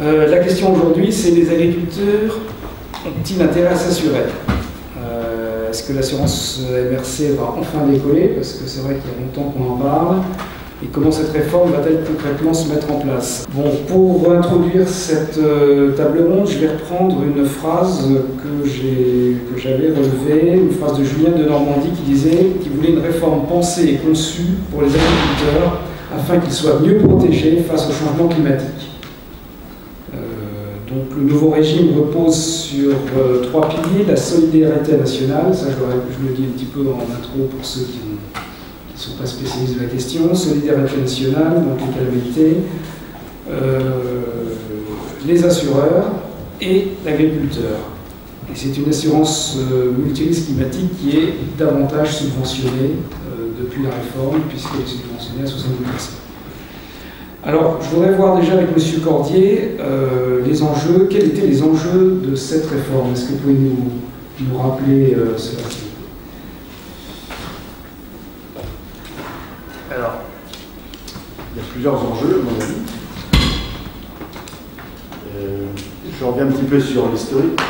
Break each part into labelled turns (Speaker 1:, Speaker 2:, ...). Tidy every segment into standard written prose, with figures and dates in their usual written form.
Speaker 1: La question aujourd'hui, c'est les agriculteurs ont-ils intérêt à s'assurer? Est-ce que l'assurance MRC va enfin décoller? Parce que c'est vrai qu'il y a longtemps qu'on en parle. Et comment cette réforme va-t-elle concrètement se mettre en place? Bon, pour introduire cette table ronde, je vais reprendre une phrase que j'avais relevée, une phrase de Julien de Normandie qui disait qu'il voulait une réforme pensée et conçue pour les agriculteurs afin qu'ils soient mieux protégés face au changement climatique. Donc le nouveau régime repose sur trois piliers: la solidarité nationale, ça je le dis un petit peu en intro pour ceux qui ne sont pas spécialistes de la question, solidarité nationale, donc les calamités, les assureurs et l'agriculteur. Et c'est une assurance multirisque climatique qui est davantage subventionnée depuis la réforme, puisqu'elle est subventionnée à 70%. Alors, je voudrais voir déjà avec M. Cordier les enjeux. Quels étaient les enjeux de cette réforme? Est-ce que vous pouvez nous rappeler cela?
Speaker 2: Alors, il y a plusieurs enjeux, à mon avis. Je reviens un petit peu sur l'historique.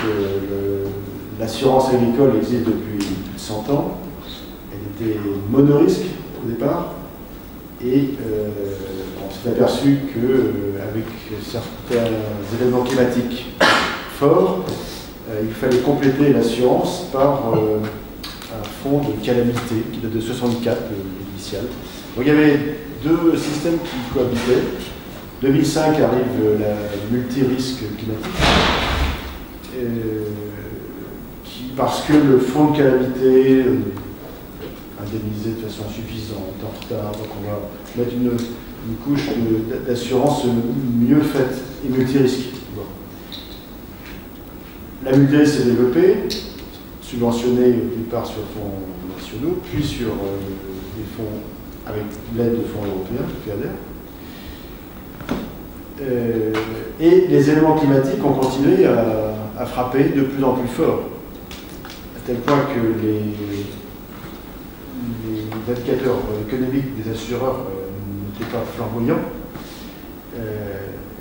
Speaker 2: L'assurance agricole existe depuis plus de 100 ans. Elle était monorisque au départ. Et on s'est aperçu qu'avec certains événements climatiques forts, il fallait compléter l'assurance par un fonds de calamité qui date de 64, l'initial. Donc il y avait deux systèmes qui cohabitaient. 2005 arrive la multirisque climatique, parce que le fonds de calamité indemnisé de façon suffisante, en retard, donc on va mettre une couche d'assurance mieux faite et multirisque. Bon. La multirisque s'est développée, subventionnée au départ sur fonds nationaux, puis sur des fonds avec l'aide de fonds européens, FEADER. Et les éléments climatiques ont continué à frapper de plus en plus fort, à tel point que les indicateurs économiques des assureurs n'étaient pas flamboyants,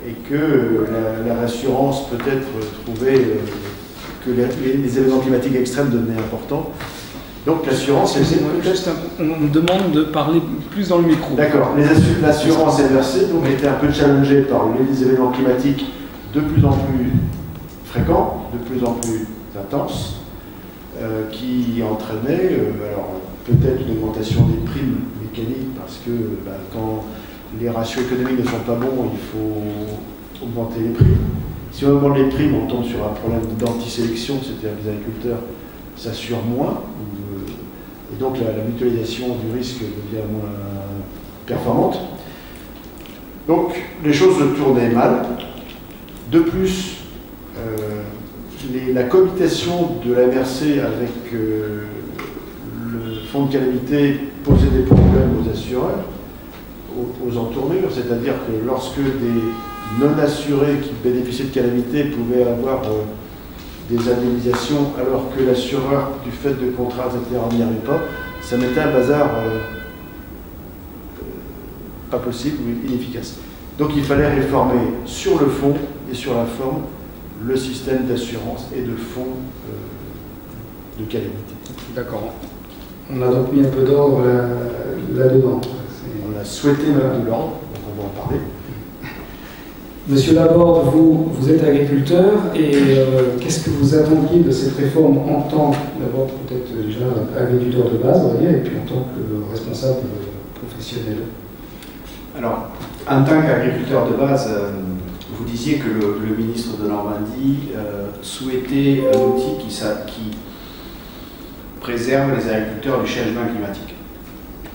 Speaker 2: et que la rassurance peut-être trouvait que les événements climatiques extrêmes devenaient importants. Donc l'assurance...
Speaker 1: Excusez-moi, juste on me demande de parler plus dans le micro.
Speaker 2: D'accord. L'assurance inversée donc, était un peu challengée par les événements climatiques de plus en plus fréquents, de plus en plus intenses, qui entraînaient alors peut-être une augmentation des primes mécaniques, parce que quand les ratios économiques ne sont pas bons, il faut augmenter les primes. Si on augmente les primes, on tombe sur un problème d'antisélection, c'est-à-dire que les agriculteurs s'assurent moins, et donc la mutualisation du risque devient moins performante. Donc les choses tournaient mal. De plus, la cohabitation de la MRC avec le fonds de calamité posait des problèmes aux assureurs, aux entournures, c'est-à-dire que lorsque des non-assurés qui bénéficiaient de calamité pouvaient avoir des indemnisations alors que l'assureur, du fait de contrats, etc., n'y arrivait pas, ça mettait un bazar pas possible ou inefficace. Donc il fallait réformer sur le fond et sur la forme le système d'assurance et de fonds de calamité.
Speaker 1: D'accord. On a donc mis un peu d'ordre là-dedans.
Speaker 2: On a souhaité mettre de l'ordre, donc on va en parler.
Speaker 1: Monsieur Laborde, vous êtes agriculteur et qu'est-ce que vous attendiez de cette réforme en tant d'abord peut-être déjà agriculteur de base, on va dire, et puis en tant que responsable professionnel?
Speaker 3: Alors, en tant qu'agriculteur de base, vous disiez que le ministre de Normandie souhaitait un outil qui préserve les agriculteurs du changement climatique.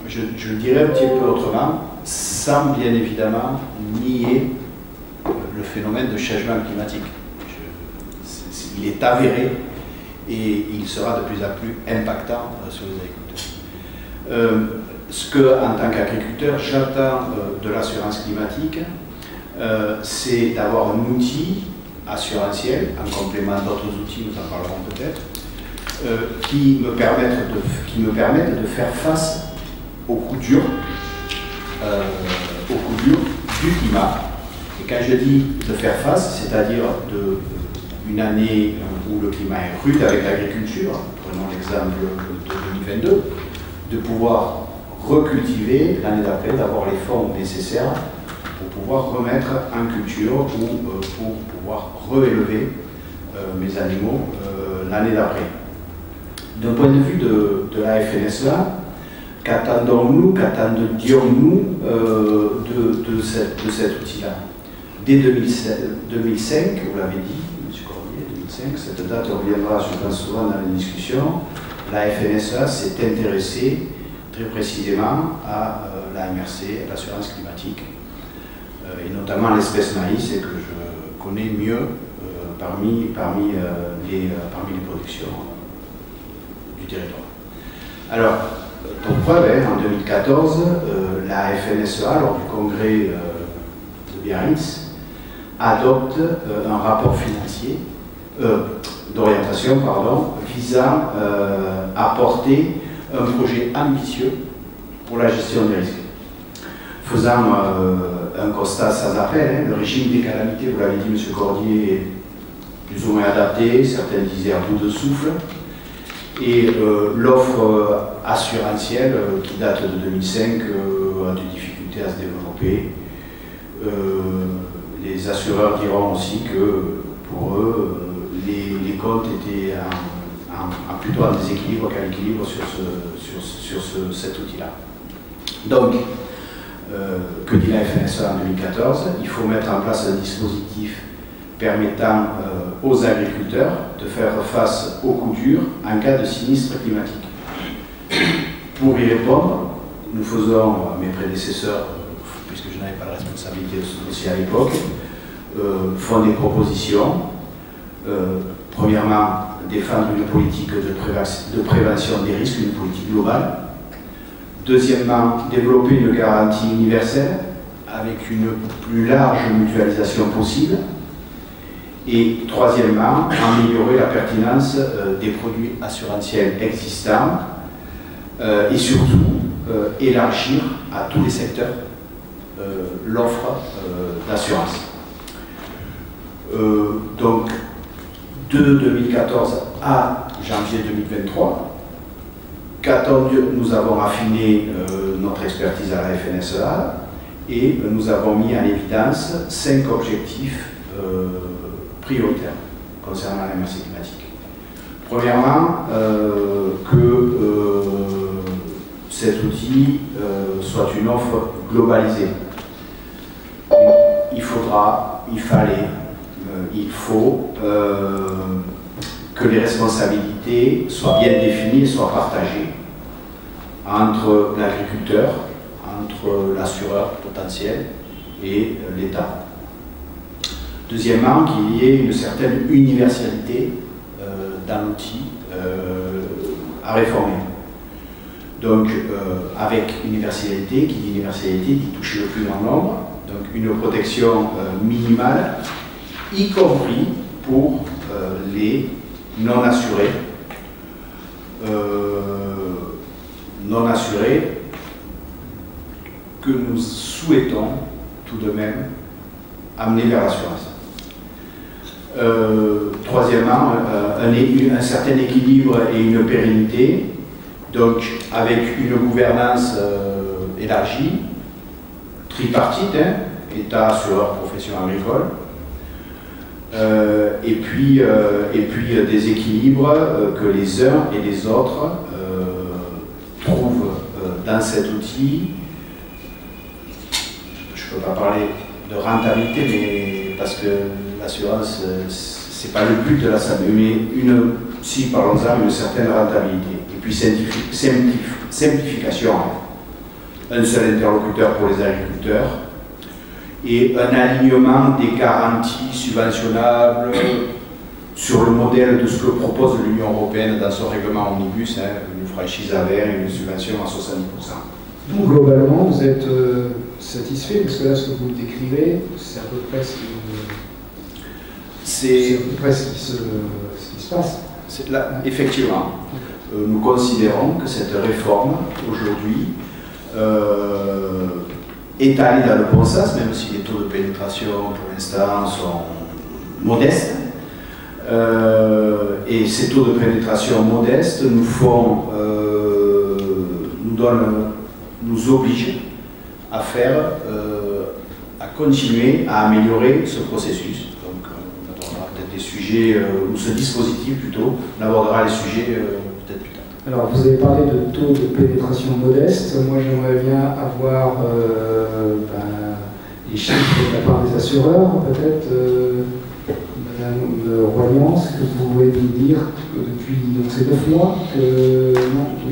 Speaker 3: Je le dirais un petit peu autrement, sans bien évidemment nier le phénomène de changement climatique. Il est avéré et il sera de plus en plus impactant sur les agriculteurs. Ce que, en tant qu'agriculteur, j'attends de l'assurance climatique, c'est d'avoir un outil assurantiel, en complément d'autres outils, nous en parlerons peut-être, qui me permettent de faire face aux coups durs du climat Et quand je dis de faire face, c'est-à-dire une année où le climat est rude avec l'agriculture, prenons l'exemple de 2022, de pouvoir recultiver l'année d'après, d'avoir les fonds nécessaires pour pouvoir remettre en culture ou pour pouvoir réélever mes animaux l'année d'après. D'un point de vue de la FNSEA, qu'attendons-nous, qu'attendions-nous de cet outil-là? Dès 2005, vous l'avez dit, M. Cordier, 2005, cette date reviendra, je pense, souvent dans les discussions, la FNSEA s'est intéressée très précisément à la MRC, à l'assurance climatique, et notamment l'espèce maïs, que je connais mieux parmi les productions du territoire. Alors, pour preuve, en 2014, la FNSEA, lors du congrès de Biarritz, adopte un rapport financier d'orientation visant à porter un projet ambitieux pour la gestion des risques. Faisant un constat sans appel, le régime des calamités, vous l'avez dit, M. Cordier, est plus ou moins adapté, certains disaient à bout de souffle, et l'offre assurantielle qui date de 2005 a des difficultés à se développer. Les assureurs diront aussi que pour eux, les comptes étaient plutôt en déséquilibre qu'à l'équilibre sur cet outil-là. Donc, que dit la FNSEA en 2014? Il faut mettre en place un dispositif permettant aux agriculteurs de faire face aux coups durs en cas de sinistre climatique. Pour y répondre, nous faisons, mes prédécesseurs, puisque je n'avais pas la responsabilité de ce dossier à l'époque, font des propositions. Premièrement, défendre une politique de prévention des risques, une politique globale. Deuxièmement, développer une garantie universelle avec une plus large mutualisation possible. Et troisièmement, améliorer la pertinence des produits assurantiels existants et surtout élargir à tous les secteurs l'offre d'assurance. Donc, de 2014 à janvier 2023, nous avons affiné notre expertise à la FNSEA et nous avons mis en évidence 5 objectifs prioritaires concernant la MRC climatique. Premièrement, que cet outil soit une offre globalisée. Il faut que les responsabilités soient bien définies et soient partagées entre l'agriculteur, entre l'assureur potentiel et l'État. Deuxièmement, qu'il y ait une certaine universalité dans l'outil à réformer. Donc, avec universalité, qui dit universalité, dit toucher le plus grand nombre, donc une protection minimale, y compris pour les non-assurés. Non-assurés que nous souhaitons tout de même amener vers l'assurance. Troisièmement, un certain équilibre et une pérennité, donc avec une gouvernance élargie, tripartite, État, assureur, profession agricole, et puis des équilibres que les uns et les autres trouvent dans cet outil. Je ne peux pas parler de rentabilité, mais parce que l'assurance, c'est pas le but de la mais si parlons-en, une certaine rentabilité. Et puis simplification. Un seul interlocuteur pour les agriculteurs et un alignement des garanties subventionnables sur le modèle de ce que propose l'Union européenne dans son règlement omnibus, une franchise à verre et une subvention à 70%.
Speaker 1: Donc globalement, vous êtes satisfait, parce que là, ce que vous décrivez, c'est à peu près ce qui se passe.
Speaker 3: Là, effectivement, nous considérons que cette réforme, aujourd'hui, est allée dans le bon sens, même si les taux de pénétration pénétration pour l'instant sont modestes. Et ces taux de pénétration modestes nous obligent à continuer à améliorer ce processus. Donc on abordera peut-être des sujets, ou ce dispositif plutôt, on abordera les sujets peut-être plus tard.
Speaker 1: Alors vous avez parlé de taux de pénétration modeste. Moi j'aimerais bien avoir les chiffres de la part des assureurs, peut-être. Madame Royan, est-ce que vous pouvez nous dire que depuis ces 9 mois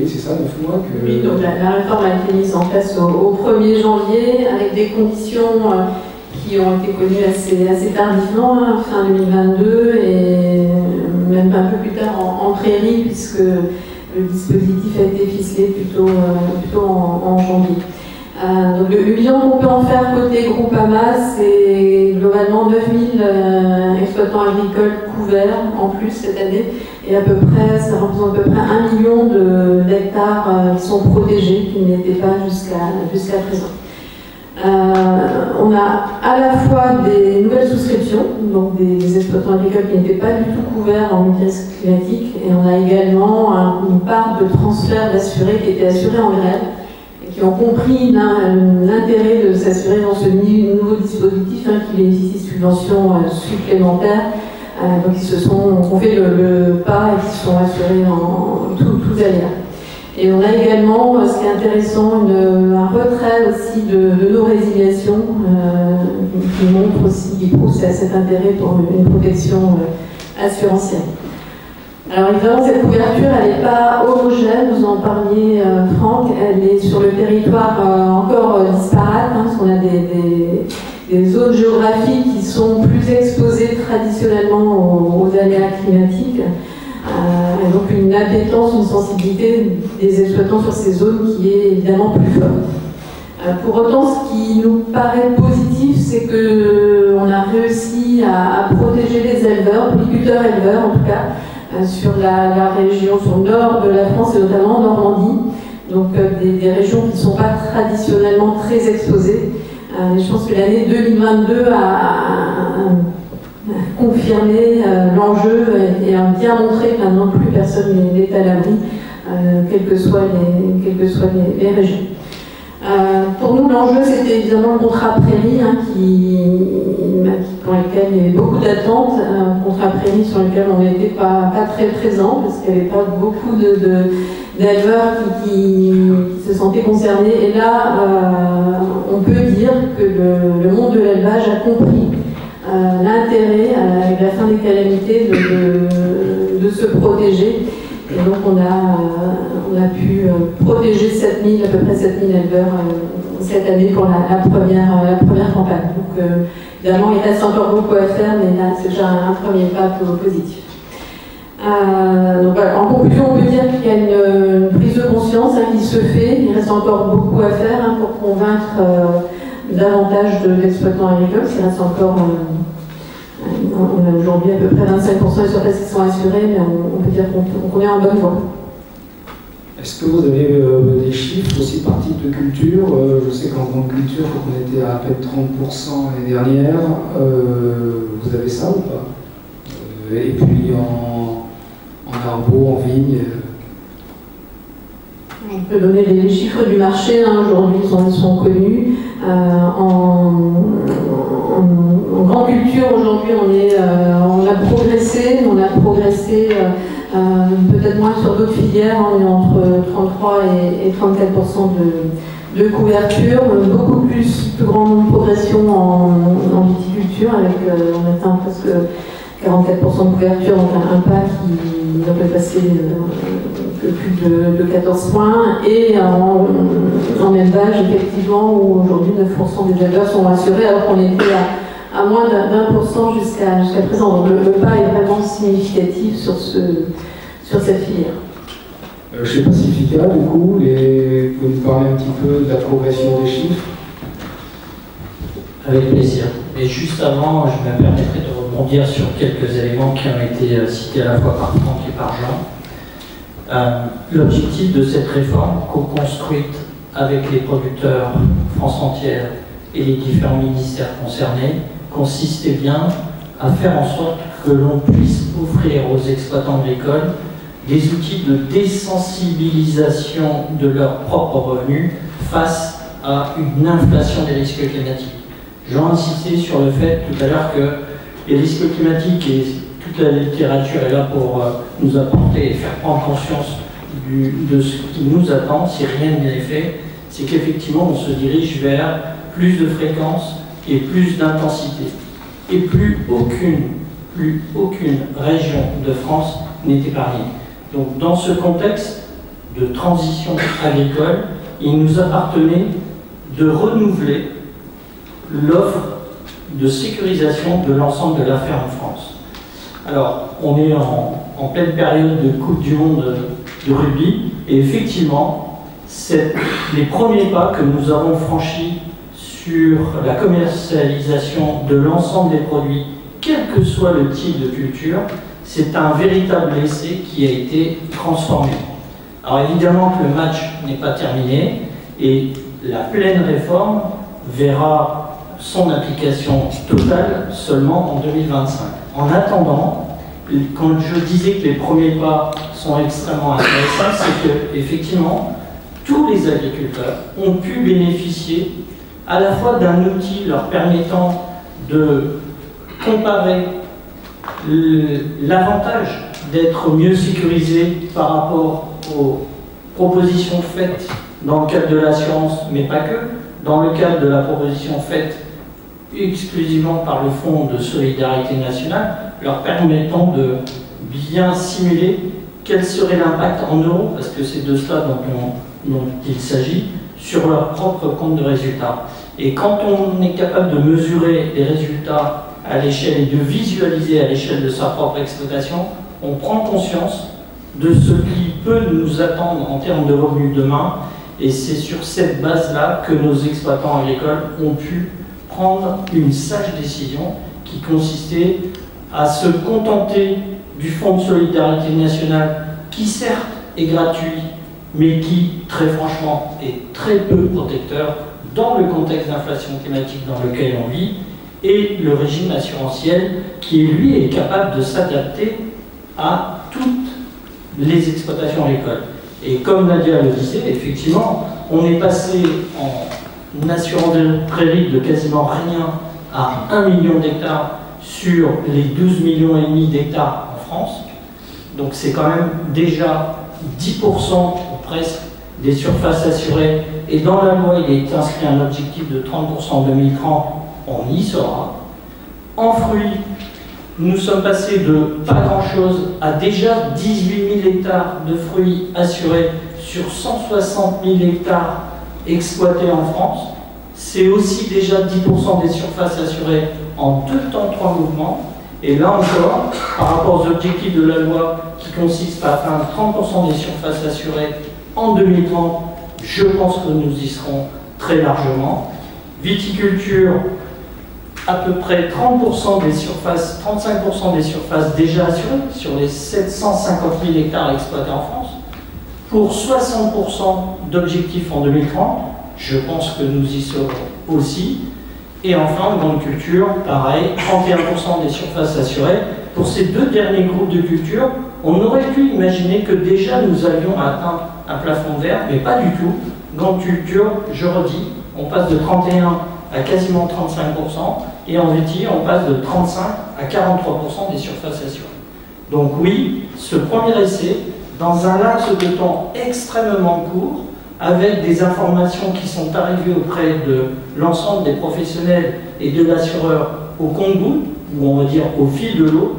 Speaker 1: oui, c'est ça, 9 mois que...
Speaker 4: Oui, donc la réforme a été mise en place au 1er janvier avec des conditions qui ont été connues assez tardivement, fin 2022 et même un peu plus tard en prairie, puisque le dispositif a été ficelé plutôt en janvier. Donc le bilan qu'on peut en faire côté Groupama, c'est globalement 9000 exploitants agricoles couverts en plus cette année, et ça représente à peu près 1 million d'hectares qui sont protégés, qui n'étaient pas jusqu'à présent. On a à la fois des nouvelles souscriptions, donc des exploitants agricoles qui n'étaient pas du tout couverts en risque climatique, et on a également une part de transfert d'assurés qui étaient assurés en grève, qui ont compris l'intérêt de s'assurer dans ce nouveau dispositif qui bénéficie de subventions supplémentaires. Donc ils ont fait le pas et qui se sont assurés en tous aléas. Et on a également, ce qui est intéressant, un retrait aussi de nos résiliations qui montre aussi, qui pousse à cet intérêt pour une protection assurantielle. Alors évidemment, cette couverture, elle n'est pas homogène, vous en parliez Franck, elle est sur le territoire encore disparate, parce qu'on a des zones géographiques qui sont plus exposées traditionnellement aux aléas climatiques, et donc une appétence, une sensibilité des exploitants sur ces zones qui est évidemment plus forte. Pour autant, ce qui nous paraît positif, c'est qu'on a réussi à protéger les éleveurs, polyculteurs-éleveurs en tout cas, sur la région, sur le nord de la France et notamment en Normandie, donc des régions qui ne sont pas traditionnellement très exposées. Je pense que l'année 2022 a confirmé l'enjeu et a bien montré que maintenant plus personne n'est à l'abri, quelles que soient les régions. Pour nous, l'enjeu, c'était évidemment le contrat prairie, pour lequel il y avait beaucoup d'attentes, un contrat prairie sur lequel on n'était pas très présent, parce qu'il n'y avait pas beaucoup d'éleveurs qui se sentaient concernés. Et là, on peut dire que le monde de l'élevage a compris l'intérêt, avec la fin des calamités, de se protéger. Et donc on a pu protéger à peu près 7000 éleveurs cette année pour la première campagne. Donc évidemment il reste encore beaucoup à faire, mais là c'est déjà un premier pas positif. Donc voilà, en conclusion, on peut dire qu'il y a une prise de conscience qui se fait. Il reste encore beaucoup à faire pour convaincre davantage d'exploitants agricoles. Il reste encore on a aujourd'hui à peu près 25% des surfaces qui sont assurées, mais on peut dire qu'on est en bonne voie.
Speaker 1: Est-ce que vous avez des chiffres aussi par type de culture? Je sais qu'en grande culture, on était à peine 30% l'année dernière. Vous avez ça ou pas? Et puis en arbre, en vigne?
Speaker 4: Je peux donner les chiffres du marché. Aujourd'hui, ils sont connus. En grande culture, aujourd'hui, on a progressé peut-être moins sur d'autres filières. On est entre 33 et 34% de couverture, beaucoup plus grande progression en viticulture, avec on atteint presque 44% de couverture, donc un pas qui va passer plus de 14 points, et en élevage, effectivement, où aujourd'hui 9% des éleveurs sont assurés, alors qu'on était à moins d'1% jusqu'à présent. Donc le pas est vraiment significatif sur cette filière.
Speaker 1: Je ne sais pas si Fika, du coup, vous pouvez nous parler un petit peu de la progression des chiffres?
Speaker 5: Avec plaisir. Mais juste avant, je me permettrai de rebondir sur quelques éléments qui ont été cités à la fois par Franck et par Jean. L'objectif de cette réforme, co-construite avec les producteurs France entière et les différents ministères concernés consistait bien à faire en sorte que l'on puisse offrir aux exploitants agricoles des outils de désensibilisation de leurs propres revenus face à une inflation des risques climatiques. J'ai insisté sur le fait tout à l'heure que les risques climatiques, et toute la littérature est là pour nous apporter et faire prendre conscience de ce qui nous attend, si rien n'est fait, c'est qu'effectivement on se dirige vers plus de fréquences et plus d'intensité. Et plus aucune région de France n'est épargnée. Donc dans ce contexte de transition agricole, il nous appartenait de renouveler l'offre de sécurisation de l'ensemble de la ferme en France. Alors, on est en pleine période de Coupe du Monde de rugby, et effectivement, c'est les premiers pas que nous avons franchis sur la commercialisation de l'ensemble des produits, quel que soit le type de culture. C'est un véritable essai qui a été transformé. Alors évidemment que le match n'est pas terminé, et la pleine réforme verra son application totale seulement en 2025. En attendant, quand je disais que les premiers pas sont extrêmement intéressants, c'est que effectivement tous les agriculteurs ont pu bénéficier à la fois d'un outil leur permettant de comparer l'avantage d'être mieux sécurisé par rapport aux propositions faites dans le cadre de l'assurance, mais pas que, dans le cadre de la proposition faite exclusivement par le Fonds de solidarité nationale, leur permettant de bien simuler quel serait l'impact en euros, parce que c'est de cela dont il s'agit, sur leur propre compte de résultats. Et quand on est capable de mesurer les résultats à l'échelle et de visualiser à l'échelle de sa propre exploitation, on prend conscience de ce qui peut nous attendre en termes de revenus demain, et c'est sur cette base-là que nos exploitants agricoles ont pu prendre une sage décision qui consistait à se contenter du Fonds de solidarité nationale, qui certes est gratuit, mais qui, très franchement, est très peu protecteur dans le contexte d'inflation climatique dans lequel on vit, et le régime assurantiel qui, lui, est capable de s'adapter à toutes les exploitations agricoles. Et comme Nadia le disait, effectivement, on est passé en assurant des prairies de quasiment rien à 1 million d'hectares sur les 12,5 millions d'hectares en France. Donc c'est quand même déjà 10% ou presque des surfaces assurées. Et dans la loi, il est inscrit un objectif de 30% en 2030. On y sera. En fruits, nous sommes passés de pas grand-chose à déjà 18 000 hectares de fruits assurés sur 160 000 hectares exploités en France. C'est aussi déjà 10% des surfaces assurées en 2 temps 3 mouvements. Et là encore, par rapport aux objectifs de la loi qui consistent à atteindre 30% des surfaces assurées en 2030, je pense que nous y serons très largement. Viticulture, à peu près 30% des surfaces, 35% des surfaces déjà assurées sur les 750 000 hectares exploités en France, pour 60% d'objectifs en 2030, je pense que nous y serons aussi. Et enfin, en grande culture, pareil, 31% des surfaces assurées. Pour ces 2 derniers groupes de cultures, on aurait pu imaginer que déjà nous avions atteint un plafond vert, mais pas du tout. Grande culture, je redis, on passe de 31 à quasiment 35%, et en viti, on passe de 35 à 43% des surfaces assurées. Donc oui, ce premier essai, dans un laps de temps extrêmement court, avec des informations qui sont arrivées auprès de l'ensemble des professionnels et de l'assureur au compte-gouttes, ou on va dire au fil de l'eau,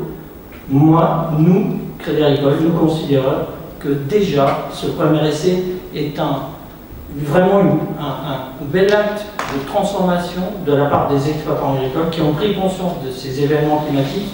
Speaker 5: moi, nous, Crédit Agricole, nous considérons que déjà ce premier essai est vraiment un bel acte de transformation de la part des exploitants agricoles qui ont pris conscience de ces événements climatiques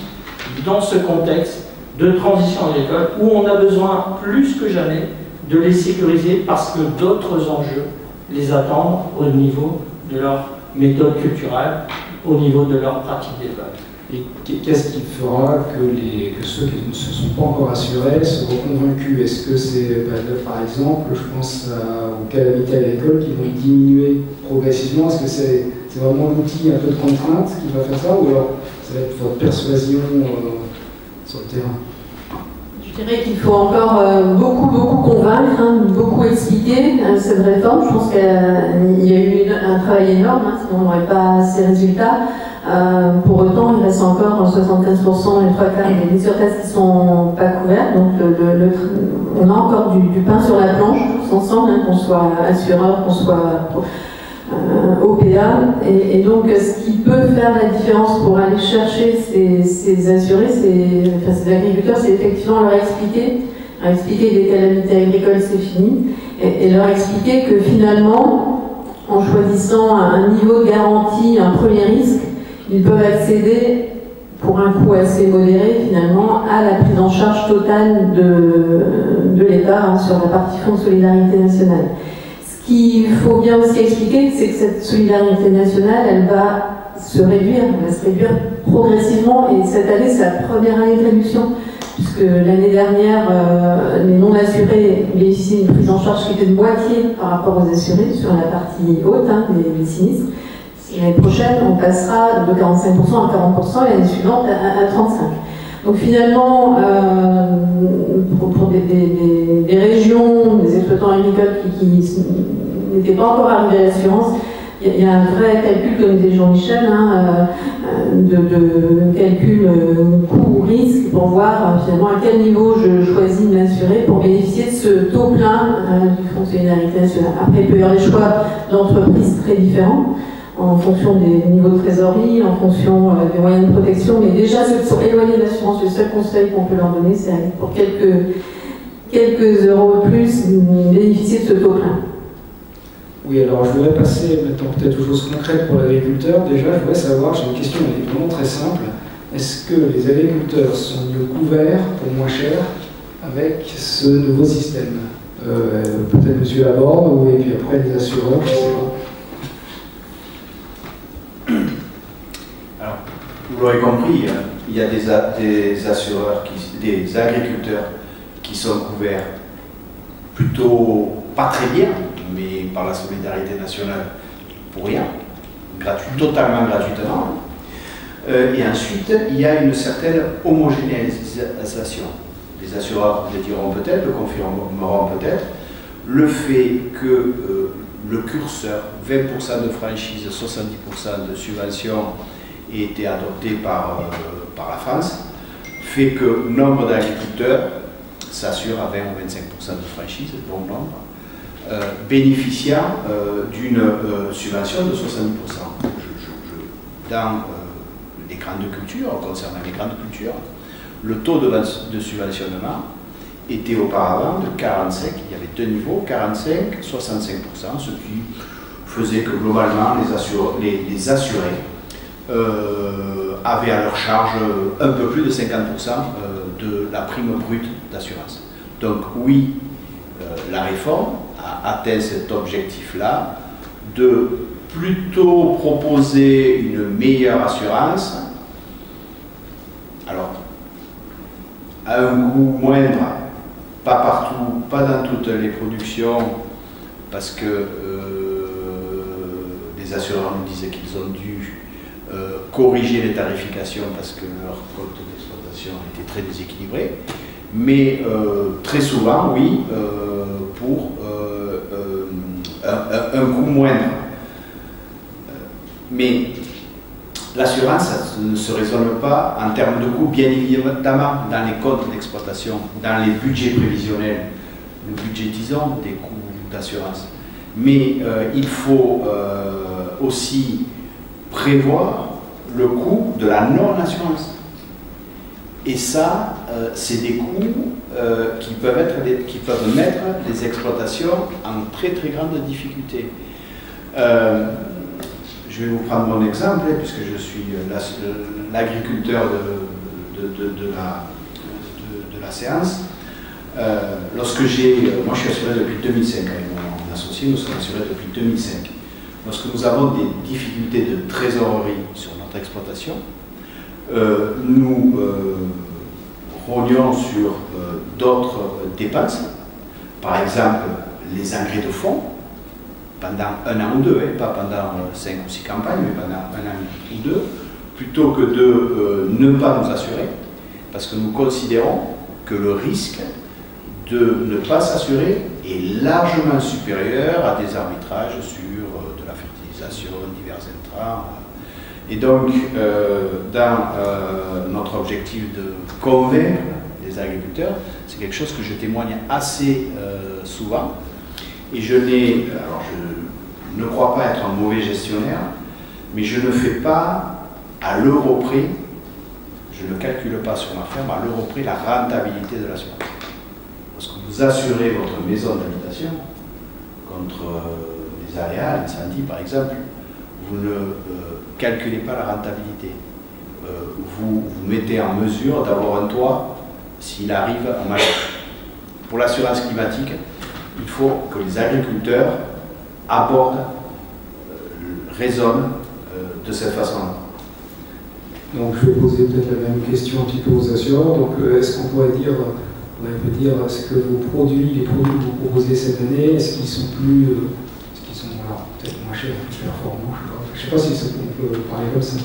Speaker 5: dans ce contexte de transition agricole où on a besoin plus que jamais de les sécuriser parce que d'autres enjeux les attendent au niveau de leur méthode culturelle, au niveau de leur pratique d'élevage.
Speaker 1: Et qu'est-ce qui fera que ceux qui ne se sont pas encore assurés seront convaincus? Est-ce que c'est, par exemple, je pense aux calamités agricoles qui vont diminuer progressivement? Est-ce que c'est vraiment l'outil un peu de contrainte qui va faire ça, ou alors ça va être votre persuasion sur le terrain?
Speaker 4: Je dirais qu'il faut encore beaucoup convaincre, beaucoup expliquer cette réforme. Je pense qu'il y a eu un travail énorme, sinon on n'aurait pas ces résultats. Pour autant, il reste encore 75% et 3/4 des surfaces qui ne sont pas couvertes. Donc on a encore du pain sur la planche, tous ensemble, qu'on soit assureur, qu'on soit OPA. Et donc, ce qui peut faire la différence pour aller chercher ces assurés, ces agriculteurs, c'est effectivement leur expliquer que les calamités agricoles, c'est fini, et leur expliquer que finalement, en choisissant un niveau de garantie, un premier risque, ils peuvent accéder, pour un coût assez modéré, finalement, à la prise en charge totale de l'État sur la partie Fonds de solidarité nationale. Ce qu'il faut bien aussi expliquer, c'est que cette solidarité nationale, elle va se réduire progressivement, et cette année, c'est la première année de réduction, puisque l'année dernière, les non-assurés bénéficiaient d'une prise en charge qui était de moitié par rapport aux assurés sur la partie haute des sinistres. L'année prochaine, on passera de 45% à 40% et l'année suivante à 35%. Donc finalement, pour des régions, des exploitants agricoles qui n'étaient pas encore arrivés à l'assurance, il y a un vrai calcul, comme disait Jean-Michel, de calcul coût-risque pour voir finalement à quel niveau je choisis de m'assurer pour bénéficier de ce taux plein du Fonds de solidarité nationale. Après, il peut y avoir des choix d'entreprises très différents, en fonction des niveaux de trésorerie, en fonction des moyens de protection, mais déjà, pour éloigner l'assurance, le seul conseil qu'on peut leur donner, c'est pour quelques euros de plus, bénéficier de ce taux plein.
Speaker 1: Oui, alors je voudrais passer maintenant peut-être aux choses concrètes pour l'agriculteur. Déjà, je voudrais savoir, j'ai une question elle est vraiment très simple. Est-ce que les agriculteurs sont mieux couverts pour moins cher avec ce nouveau système? Peut-être M. Laborde, et puis après les assureurs, je ne sais pas.
Speaker 3: Alors, vous l'aurez compris, il y a des assureurs, des agriculteurs qui sont couverts plutôt pas très bien, mais par la solidarité nationale pour rien, totalement gratuitement. Et ensuite, il y a une certaine homogénéisation. Les assureurs le diront peut-être, le confirmeront peut-être. Le fait que le curseur 20% de franchise, 70% de subvention ait été adopté par la France, fait que nombre d'agriculteurs s'assurent à 20 ou 25% de franchise, bon nombre, bénéficiant d'une subvention de 70%. Dans les grandes cultures, concernant les grandes cultures, le taux de subventionnement était auparavant de 45, il y avait deux niveaux, 45, 65%, ce qui faisait que globalement les assurés avaient à leur charge un peu plus de 50% de la prime brute d'assurance. Donc oui, la réforme a atteint cet objectif-là de plutôt proposer une meilleure assurance, alors à un coût moindre, pas partout, pas dans toutes les productions, parce que les assureurs nous disaient qu'ils ont dû corriger les tarifications parce que leur coût d'exploitation était très déséquilibré, mais très souvent, oui, pour un coût moindre. Mais l'assurance, ça ne se raisonne pas en termes de coûts, bien évidemment, dans les comptes d'exploitation, dans les budgets prévisionnels, nous budgétisons des coûts d'assurance. Mais il faut aussi prévoir le coût de la non-assurance. Et ça, c'est des coûts qui peuvent mettre les exploitations en très très grande difficulté. Je vais vous prendre mon exemple, puisque je suis l'agriculteur de la séance. Lorsque moi je suis assuré depuis 2005, avec mon associé, nous sommes assurés depuis 2005. Lorsque nous avons des difficultés de trésorerie sur notre exploitation, nous rognons sur d'autres dépenses, par exemple les engrais de fond, pendant un an ou deux, pas pendant 5 ou 6 campagnes, mais pendant un an ou deux, plutôt que de ne pas nous assurer, parce que nous considérons que le risque de ne pas s'assurer est largement supérieur à des arbitrages sur de la fertilisation, divers intrants. Et donc, dans notre objectif de convaincre les agriculteurs, c'est quelque chose que je témoigne assez souvent. Et je ne crois pas être un mauvais gestionnaire, mais je ne fais pas à l'euro près, je ne calcule pas sur ma ferme à l'euro près la rentabilité de l'assurance. Parce que vous assurez votre maison d'habitation contre les aléas, l'incendie par exemple, vous ne calculez pas la rentabilité. Vous vous mettez en mesure d'avoir un toit s'il arrive en malheur. Pour l'assurance climatique, il faut que les agriculteurs abordent, raisonnent de cette façon-là.
Speaker 1: Donc je vais poser peut-être la même question un petit peu aux assureurs. Donc est-ce qu'on pourrait dire, est-ce que les produits que vous proposez cette année, est-ce qu'ils sont peut-être moins chers, plus performants, je ne sais pas si on peut parler comme ça.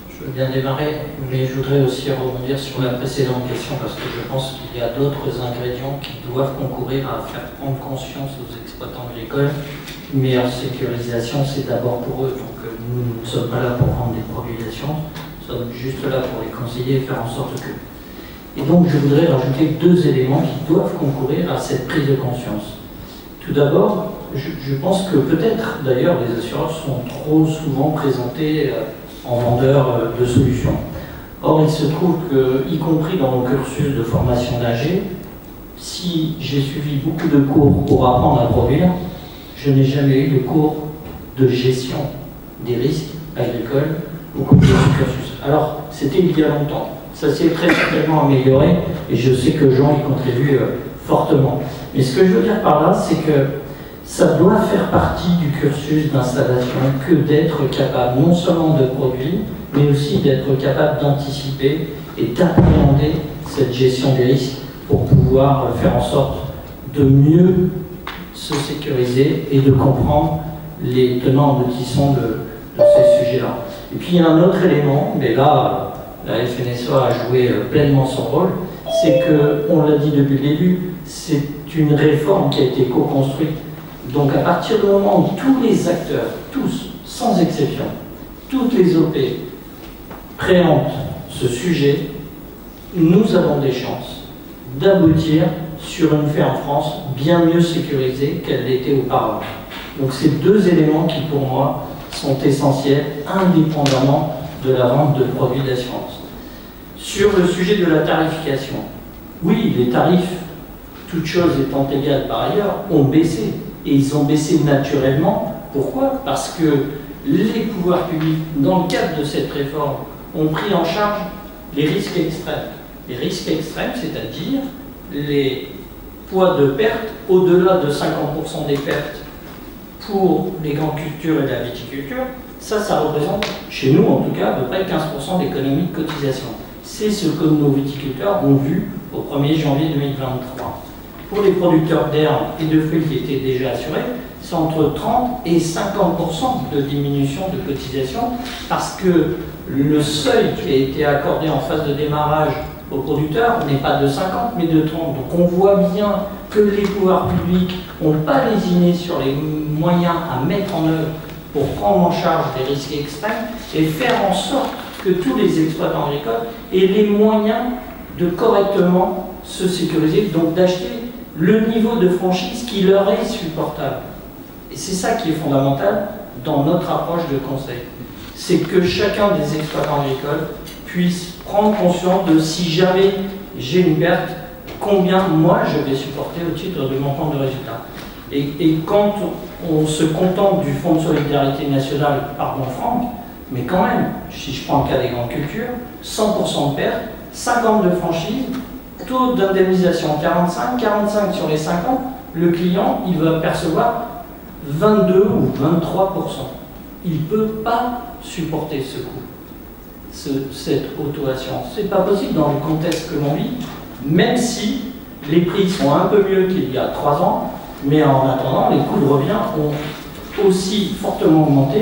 Speaker 5: Je veux bien démarrer, mais je voudrais aussi rebondir sur la précédente question parce que je pense qu'il y a d'autres ingrédients qui doivent concourir à faire prendre conscience aux exploitants agricoles. Une meilleure sécurisation, c'est d'abord pour eux. Donc nous ne sommes pas là pour vendre des produits d'assurance, nous sommes juste là pour les conseiller et faire en sorte que. Et donc je voudrais rajouter 2 éléments qui doivent concourir à cette prise de conscience. Tout d'abord, je pense que peut-être d'ailleurs les assureurs sont trop souvent présentés en vendeurs de solutions. Or il se trouve que, y compris dans mon cursus de formation d'AG, si j'ai suivi beaucoup de cours pour apprendre à produire, je n'ai jamais eu de cours de gestion des risques agricoles au cours de ce cursus. Alors, c'était il y a longtemps. Ça s'est très certainement amélioré et je sais que Jean y contribue fortement. Mais ce que je veux dire par là, c'est que ça doit faire partie du cursus d'installation que d'être capable non seulement de produire, mais aussi d'être capable d'anticiper et d'appréhender cette gestion des risques pour pouvoir faire en sorte de mieux se sécuriser et de comprendre les tenants aboutissants de ces sujets-là. Et puis il y a un autre élément, mais là la FNSEA a joué pleinement son rôle, c'est que, on l'a dit depuis le début, c'est une réforme qui a été co-construite. Donc à partir du moment où tous les acteurs, tous, sans exception, toutes les OP préemptent ce sujet, nous avons des chances d'aboutir sur une ferme France bien mieux sécurisée qu'elle l'était auparavant. Donc c'est 2 éléments qui pour moi sont essentiels, indépendamment de la vente de produits d'assurance. Sur le sujet de la tarification, oui, les tarifs, toutes choses étant égales par ailleurs, ont baissé. Et ils ont baissé naturellement. Pourquoi? Parce que les pouvoirs publics, dans le cadre de cette réforme, ont pris en charge les risques extrêmes. Les risques extrêmes, c'est-à-dire les poids de perte au-delà de 50% des pertes pour les grandes cultures et la viticulture, ça représente, chez nous en tout cas, à peu près 15% d'économie de cotisation. C'est ce que nos viticulteurs ont vu au 1er janvier 2023. Pour les producteurs d'herbes et de fruits qui étaient déjà assurés, c'est entre 30 et 50% de diminution de cotisation parce que le seuil qui a été accordé en phase de démarrage aux producteurs n'est pas de 50 mais de 30. Donc on voit bien que les pouvoirs publics n'ont pas lésiné sur les moyens à mettre en œuvre pour prendre en charge des risques extrêmes et faire en sorte que tous les exploitants agricoles aient les moyens de correctement se sécuriser, donc d'acheter le niveau de franchise qui leur est supportable. Et c'est ça qui est fondamental dans notre approche de conseil. C'est que chacun des exploitants agricoles puisse prendre conscience de si jamais j'ai une perte, combien moi je vais supporter au titre de mon compte de résultat. Et quand on se contente du Fonds de solidarité nationale, pardon Franck, mais quand même, si je prends le cas des grandes cultures, 100% de perte, 50 de franchise, taux d'indemnisation 45, 45 sur les 50, le client il va percevoir 22 ou 23%. il ne peut pas supporter ce coût, cette auto-assurance. Ce n'est pas possible dans le contexte que l'on vit, même si les prix sont un peu mieux qu'il y a 3 ans, mais en attendant, les coûts de revient ont aussi fortement augmenté.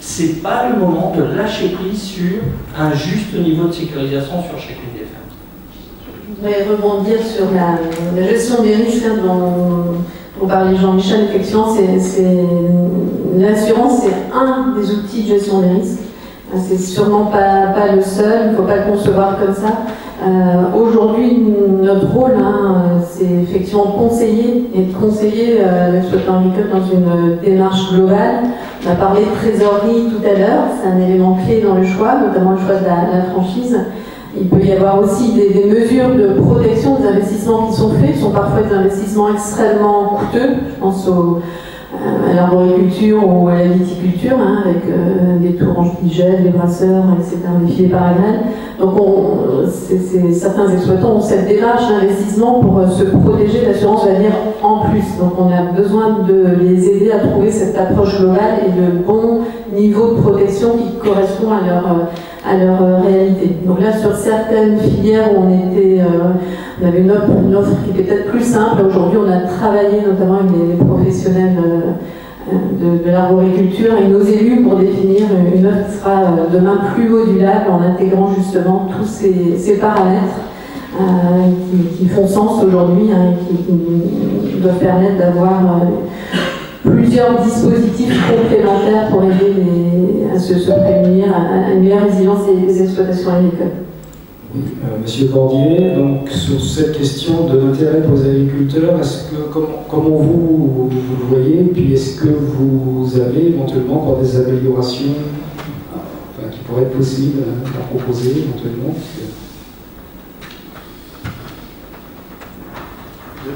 Speaker 5: Ce n'est pas le moment de lâcher prise sur un juste niveau de sécurisation sur chacune des fermes.
Speaker 4: Je voudrais rebondir sur la gestion des risques dont parlait Jean-Michel. Effectivement, l'assurance, c'est un des outils de gestion des risques. C'est sûrement pas le seul, il ne faut pas le concevoir comme ça. Aujourd'hui, notre rôle, c'est effectivement de conseiller l'exploitant agricole dans une démarche globale. On a parlé de trésorerie tout à l'heure, c'est un élément clé dans le choix, notamment le choix de la franchise. Il peut y avoir aussi des mesures de protection des investissements qui sont faits, qui sont parfois des investissements extrêmement coûteux. Je pense à l'arboriculture ou à la viticulture, avec des tours anti-gel, des brasseurs, etc., des filets parallèles. Donc certains exploitants ont cette démarche d'investissement pour se protéger, l'assurance va venir en plus. Donc on a besoin de les aider à trouver cette approche globale et le bon niveau de protection qui correspond à leur réalité. Donc là, sur certaines filières où on avait une offre qui était peut-être plus simple, aujourd'hui on a travaillé notamment avec les professionnels de l'arboriculture et nos élus pour définir une offre qui sera demain plus modulable en intégrant justement tous ces paramètres qui font sens aujourd'hui et qui doivent permettre d'avoir plusieurs dispositifs complémentaires pour aider à se prémunir à une meilleure résilience des exploitations agricoles.
Speaker 1: Oui, Monsieur Cordier, donc sur cette question de l'intérêt pour les agriculteurs, comment vous le voyez, puis est-ce que vous avez éventuellement encore des améliorations qui pourraient être possibles à proposer éventuellement?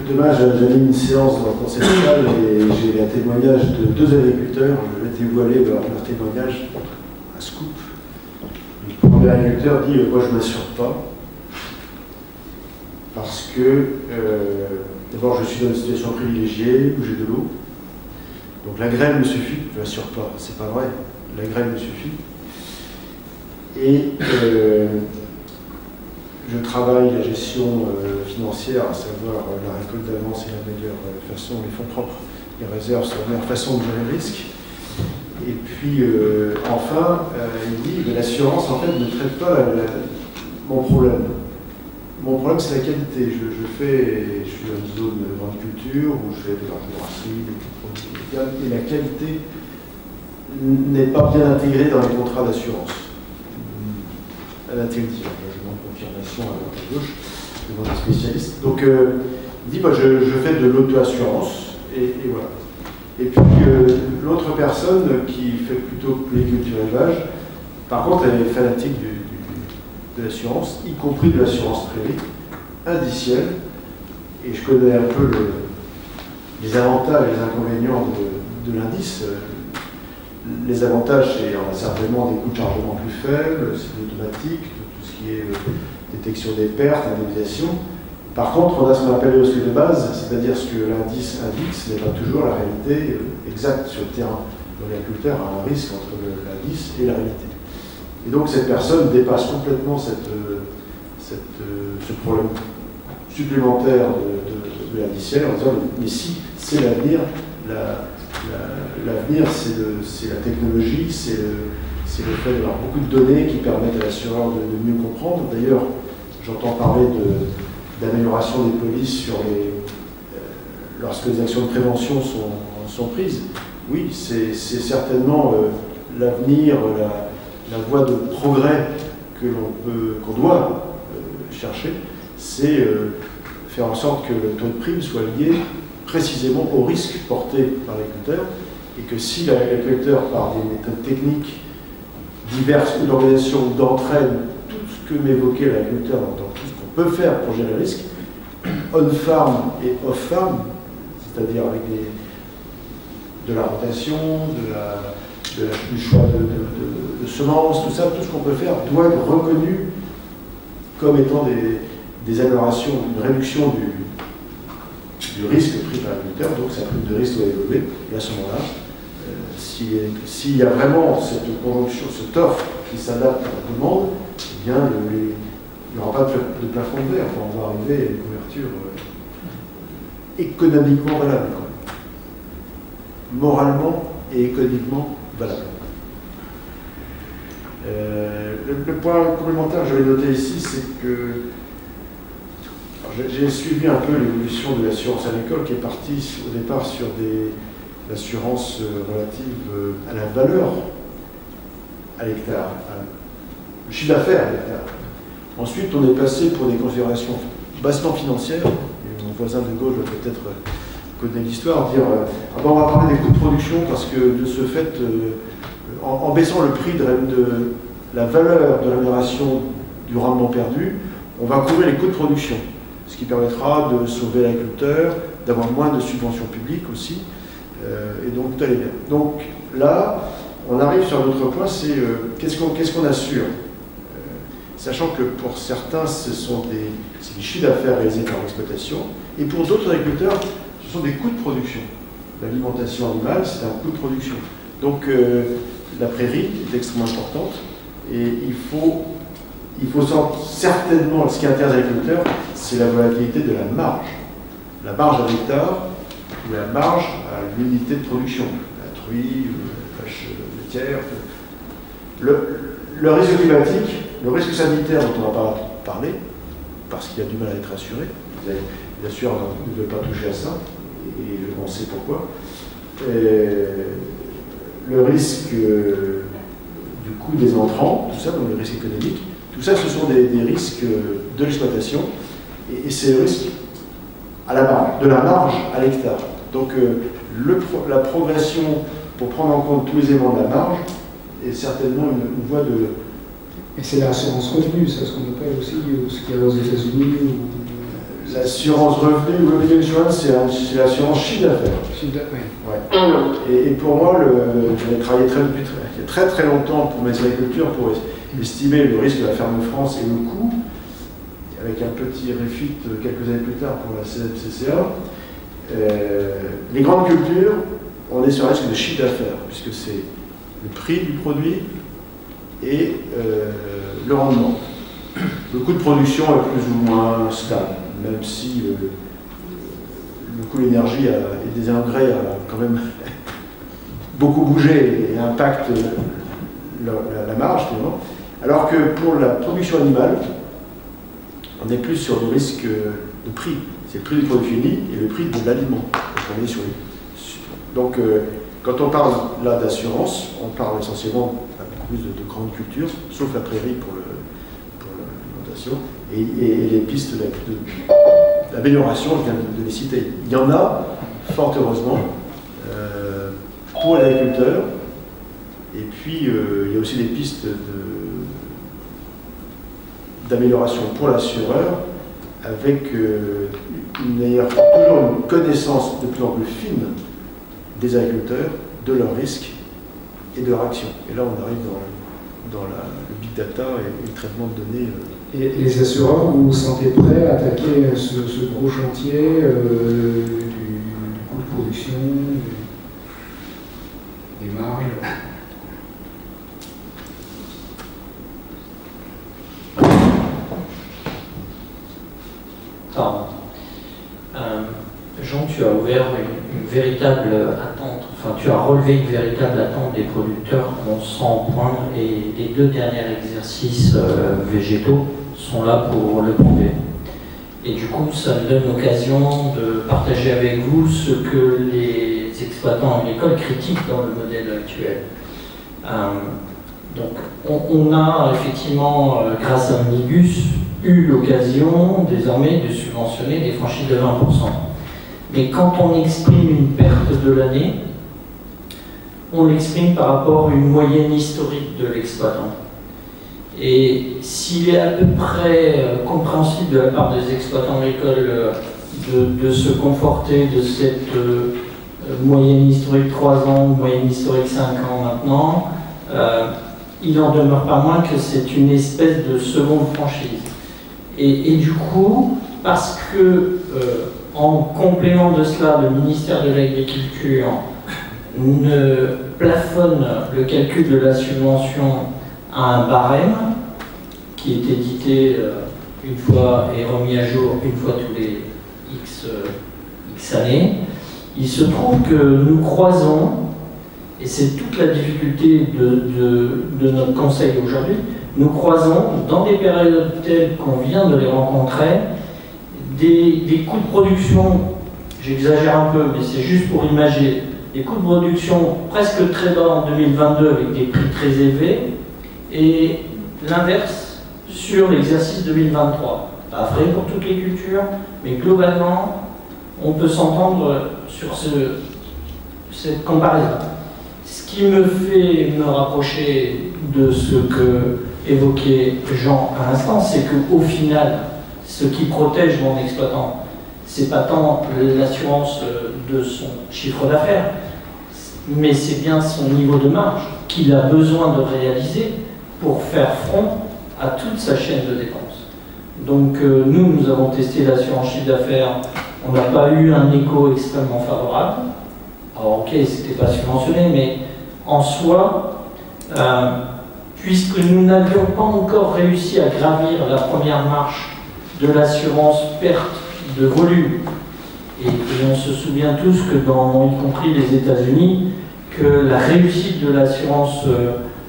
Speaker 2: Demain, j'anime une séance dans le conseil local et j'ai un témoignage de 2 agriculteurs. Je vais dévoiler leur témoignage, un scoop. Le premier agriculteur dit moi, je ne m'assure pas parce que d'abord, je suis dans une situation privilégiée où j'ai de l'eau. Donc la grêle me suffit. Je ne m'assure pas, c'est pas vrai. La grêle me suffit. Et je travaille la gestion financière, à savoir la récolte d'avance et la meilleure façon, les fonds propres, les réserves sont la meilleure façon de gérer le risque. Et puis, enfin, il dit que l'assurance, en fait, ne traite pas mon problème. Mon problème, c'est la qualité. Je suis dans une zone de grande culture où je fais de l'arboriculture, des produits locaux, et la qualité n'est pas bien intégrée dans les contrats d'assurance. Elle a été dit, je demande confirmation à droite à gauche, je demande un spécialiste. Donc, il dit, moi, je fais de l'auto-assurance, et voilà. Et puis, l'autre personne qui fait plutôt polyculture élevage, par contre, elle est fanatique de l'assurance, y compris de l'assurance privée, indicielle, et je connais un peu les avantages et les inconvénients de l'indice. Les avantages, c'est certainement des coûts de chargement plus faibles, c'est automatique, tout ce qui est détection des pertes, indemnisation. Par contre, on a ce qu'on appelle le risque de base, c'est-à-dire ce que l'indice indique, ce n'est pas toujours la réalité exacte sur le terrain. L'agriculteur a un risque entre l'indice et la réalité. Et donc cette personne dépasse complètement ce problème supplémentaire de l'indiciel en disant mais si c'est l'avenir, l'avenir c'est la technologie, c'est le fait d'avoir beaucoup de données qui permettent à l'assureur de mieux comprendre. D'ailleurs, j'entends parler d'amélioration des polices lorsque les actions de prévention sont prises. Oui, c'est certainement l'avenir, la voie de progrès qu'on doit chercher, c'est faire en sorte que le taux de prime soit lié précisément au risque porté par l'agriculteur, et que si l'agriculteur, par des méthodes techniques diverses ou d'organisation, d'entraîne tout ce que m'évoquait l'agriculteur dans tout ce qu'on peut faire pour gérer le risque, on-farm et off-farm, c'est-à-dire avec de la rotation, du choix de semences, tout ça, tout ce qu'on peut faire doit être reconnu comme étant des améliorations, une réduction du risque pris par l'agriculteur, donc sa prime de risque doit évoluer, et à ce moment-là, s'il y a vraiment cette conjonction, cette offre qui s'adapte à la demande, eh bien, il n'y aura pas de plafond de verre. Enfin, on va arriver à une couverture économiquement valable, quoi. Moralement et économiquement valable. Le point complémentaire que j'avais noté ici, c'est que j'ai suivi un peu l'évolution de l'assurance agricole qui est partie au départ sur l'assurance relative à la valeur à l'hectare, le chiffre d'affaires à l'hectare. Ensuite, on est passé pour des considérations bassement financières. Et mon voisin de gauche va peut-être connaître l'histoire, dire ah ben on va parler des coûts de production parce que de ce fait, en baissant le prix de la valeur de l'amélioration du rendement perdu, on va couvrir les coûts de production, ce qui permettra de sauver l'agriculteur, d'avoir moins de subventions publiques aussi, et donc tout allait bien. Donc là, on arrive sur un autre point, c'est qu'est-ce qu'on assure, sachant que pour certains, c'est des chiffres d'affaires réalisés par l'exploitation, et pour d'autres agriculteurs, ce sont des coûts de production. L'alimentation animale, c'est un coût de production. Donc la prairie est extrêmement importante, et il faut certainement, ce qui intéresse l'agriculteur, c'est la volatilité de la marge. La marge à l'hectare, ou la marge à l'unité de production, la truie, la vache laitière. Le risque climatique, le risque sanitaire dont on n'a pas parlé, parce qu'il y a du mal à être assuré, les assureurs ne veulent pas toucher à ça, et on sait pourquoi. Le risque du coût des entrants, tout ça, donc le risque économique, tout ça, ce sont des risques de l'exploitation, et c'est le risque à la marge, de la marge à l'hectare. Donc la progression pour prendre en compte tous les éléments de la marge est certainement une voie de...
Speaker 1: Et c'est l'assurance revenu, c'est ce qu'on appelle aussi, ce qu'il y a aux États-Unis.
Speaker 2: L'assurance revenu, revenue insurance, c'est l'assurance chiffre d'affaires.
Speaker 1: Chiffre d'affaires.
Speaker 2: Ouais. Et pour moi, j'avais travaillé très longtemps pour mes agricultures pour estimer le risque de la ferme France et le coût, avec un petit refit quelques années plus tard pour la CNCCA. Les grandes cultures, on est sur un risque de chiffre d'affaires, puisque c'est le prix du produit et le rendement. Le coût de production est plus ou moins stable, même si le coût de l'énergie et des engrais a quand même beaucoup bougé et impacte la marge, finalement. Alors que pour la production animale, on est plus sur le risque de prix. C'est le prix du produit fini et le prix de l'aliment. Donc, quand on parle là d'assurance, on parle essentiellement beaucoup plus de grandes cultures, sauf la prairie pour l'alimentation, et les pistes d'amélioration, je viens de les citer. Il y en a, fort heureusement, pour l'agriculteur, et puis il y a aussi des pistes d'amélioration pour l'assureur, avec toujours une connaissance de plus en plus fine des agriculteurs, de leurs risques et de leurs actions. Et là, on arrive dans le big data et le traitement de données.
Speaker 1: Et les assureurs, vous vous sentez prêts à attaquer ce gros chantier du coût de production, des marges?
Speaker 5: Pardon. Jean, tu as ouvert une véritable attente, enfin tu as relevé une véritable attente des producteurs, sans poindre, et les deux derniers exercices végétaux sont là pour le prouver. Et du coup, ça me donne l'occasion de partager avec vous ce que les exploitants agricoles critiquent dans le modèle actuel. Donc, on a effectivement, grâce à Omnibus, eu l'occasion désormais de subventionner des franchises de 20%. Mais quand on exprime une perte de l'année, on l'exprime par rapport à une moyenne historique de l'exploitant. Et s'il est à peu près compréhensible de la part des exploitants agricoles de se conforter de cette moyenne historique 3 ans, moyenne historique 5 ans maintenant, il n'en demeure pas moins que c'est une espèce de seconde franchise. Et du coup, parce que en complément de cela, le ministère de l'Agriculture ne plafonne le calcul de la subvention à un barème qui est édité une fois et remis à jour une fois tous les X années. Il se trouve que nous croisons, et c'est toute la difficulté de notre conseil aujourd'hui, nous croisons dans des périodes telles qu'on vient de les rencontrer, des coûts de production, j'exagère un peu, mais c'est juste pour imager, des coûts de production presque très bas en 2022 avec des prix très élevés, et l'inverse sur l'exercice 2023. Pas vrai pour toutes les cultures, mais globalement, on peut s'entendre sur cette comparaison. Ce qui me fait me rapprocher de ce que évoquait Jean à l'instant, c'est qu'au final, ce qui protège mon exploitant, c'est pas tant l'assurance de son chiffre d'affaires, mais c'est bien son niveau de marge qu'il a besoin de réaliser pour faire front à toute sa chaîne de dépenses. Donc nous avons testé l'assurance chiffre d'affaires, on n'a pas eu un écho extrêmement favorable. Alors ok, c'était pas subventionné, mais en soi, puisque nous n'avions pas encore réussi à gravir la première marche de l'assurance perte de volume, et on se souvient tous que dans, y compris les États-Unis, que la réussite de l'assurance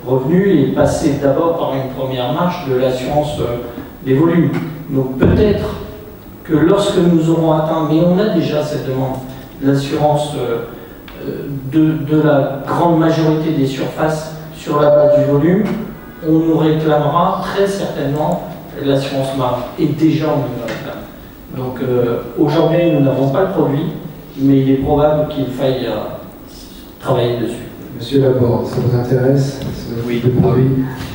Speaker 5: revenu est passée d'abord par une première marche de l'assurance des volumes. Donc peut-être que lorsque nous aurons atteint, mais on a déjà cette demande, l'assurance de la grande majorité des surfaces sur la base du volume, on nous réclamera très certainement l'assurance marge. Et déjà on nous réclame. Donc aujourd'hui nous n'avons pas le produit, mais il est probable qu'il faille travailler dessus.
Speaker 1: Monsieur Laborde, ça vous intéresse
Speaker 3: Oui.
Speaker 1: Le produit.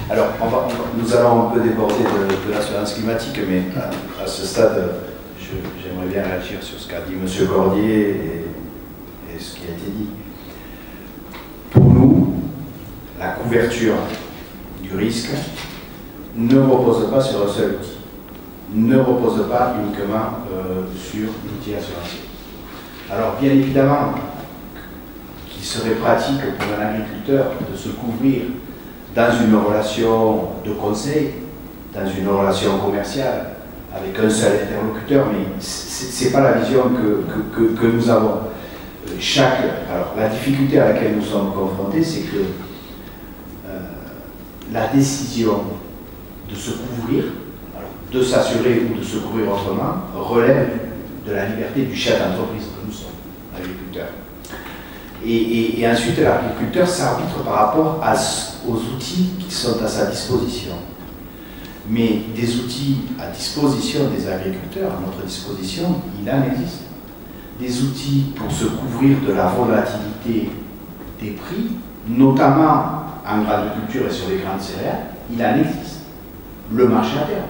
Speaker 3: Alors, nous allons un peu déborder de l'assurance climatique, mais à ce stade, j'aimerais bien réagir sur ce qu'a dit M. Cordier et ce qui a été dit. Pour nous, la couverture du risque ne repose pas sur un seul outil, ne repose pas uniquement sur l'outil assurantiel. Alors, bien évidemment, qu'il serait pratique pour un agriculteur de se couvrir dans une relation de conseil, dans une relation commerciale, avec un seul interlocuteur, mais ce n'est pas la vision que nous avons. Alors, la difficulté à laquelle nous sommes confrontés, c'est que la décision de se couvrir, alors, de s'assurer ou de se couvrir autrement, relève de la liberté du chef d'entreprise que nous sommes, agriculteurs. Et ensuite, l'agriculteur s'arbitre par rapport aux outils qui sont à sa disposition. Mais des outils à disposition des agriculteurs, à notre disposition, il en existe. Des outils pour se couvrir de la volatilité des prix, notamment en agriculture et sur les grandes céréales, il en existe. Le marché à terme.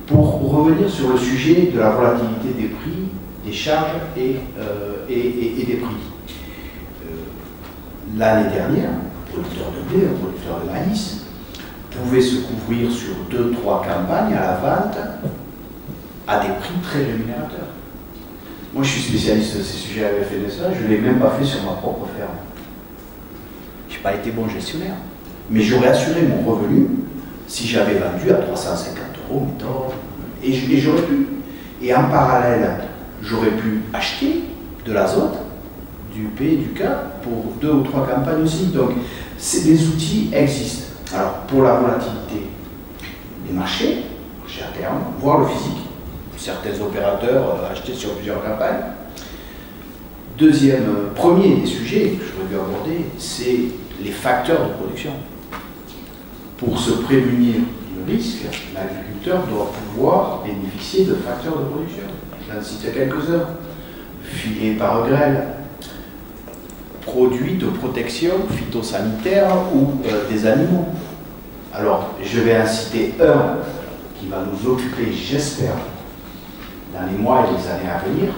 Speaker 3: Pour revenir sur le sujet de la volatilité des prix, des charges et des prix. L'année dernière, un producteur de blé, un producteur de maïs, pouvait se couvrir sur 2-3 campagnes à la vente à des prix très rémunérateurs. Moi, je suis spécialiste de ces sujets à la FNSEA, je ne l'ai même pas fait sur ma propre ferme. Je n'ai pas été bon gestionnaire. Mais j'aurais assuré mon revenu si j'avais vendu à 350 €, mettons, et j'aurais pu. Et en parallèle, j'aurais pu acheter de l'azote, du P, du K, pour 2 ou 3 campagnes aussi. Donc, les outils existent. Alors, pour la volatilité des marchés à terme, voire le physique, certains opérateurs achetés sur plusieurs campagnes. Premier des sujets que je voudrais aborder, c'est les facteurs de production. Pour se prémunir du risque, l'agriculteur doit pouvoir bénéficier de facteurs de production. J'en cite quelques-uns. Filets par grêle, produits de protection phytosanitaire ou des animaux. Alors, je vais en citer un qui va nous occuper, j'espère, dans les mois et les années à venir.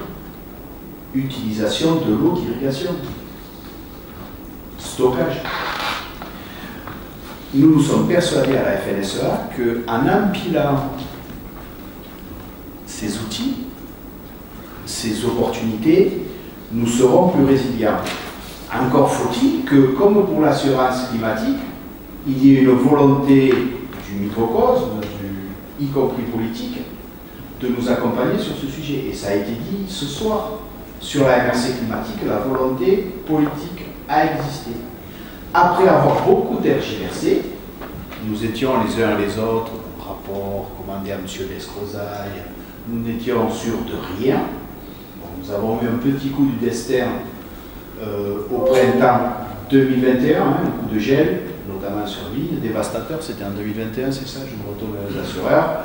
Speaker 3: Utilisation de l'eau d'irrigation. Stockage. Nous sommes persuadés à la FNSEA qu'en empilant ces outils, ces opportunités, nous serons plus résilients. Encore faut-il que, comme pour l'assurance climatique, il y ait une volonté du microcosme, y compris politique, de nous accompagner sur ce sujet. Et ça a été dit ce soir. Sur la MRC climatique, la volonté politique a existé. Après avoir beaucoup tergiversé, nous étions les uns et les autres, rapport commandé à M. Descrozaille, nous n'étions sûrs de rien. Bon, nous avons eu un petit coup du destin au printemps 2021, un coup de gel, notamment sur l'île, dévastateur, c'était en 2021, c'est ça, je me retourne vers les assureurs,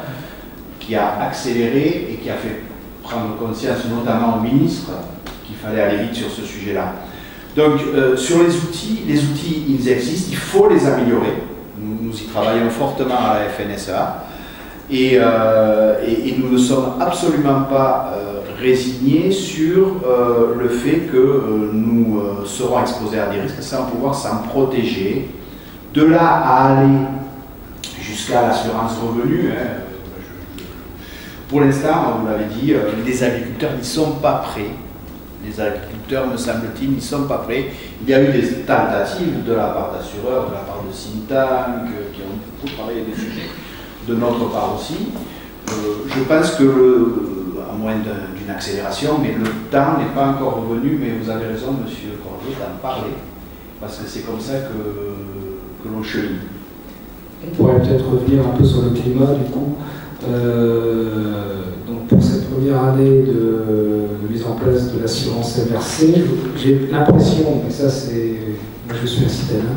Speaker 3: qui a accéléré et qui a fait prendre conscience, notamment au ministre, qu'il fallait aller vite sur ce sujet-là. Donc, sur les outils, ils existent, il faut les améliorer. Nous y travaillons fortement à la FNSEA et nous ne sommes absolument pas résignés sur le fait que nous serons exposés à des risques sans pouvoir s'en protéger. De là à aller jusqu'à l'assurance revenu, hein, pour l'instant, vous l'avez dit, les agriculteurs n'y sont pas prêts. Les agriculteurs, me semble-t-il, n'y sont pas prêts. Il y a eu des tentatives de la part d'assureurs, de la part de Syntank, qui ont beaucoup travaillé des sujets, de notre part aussi. Je pense que, à moins d'une accélération, mais le temps n'est pas encore revenu, mais vous avez raison, Monsieur Cordier, d'en parler, parce que c'est comme ça que l'on chemine.
Speaker 1: On pourrait peut-être revenir un peu sur le climat, du coup. Donc pour cette première année de mise en place de l'assurance MRC, j'ai l'impression, et ça c'est, moi je suis un citadin,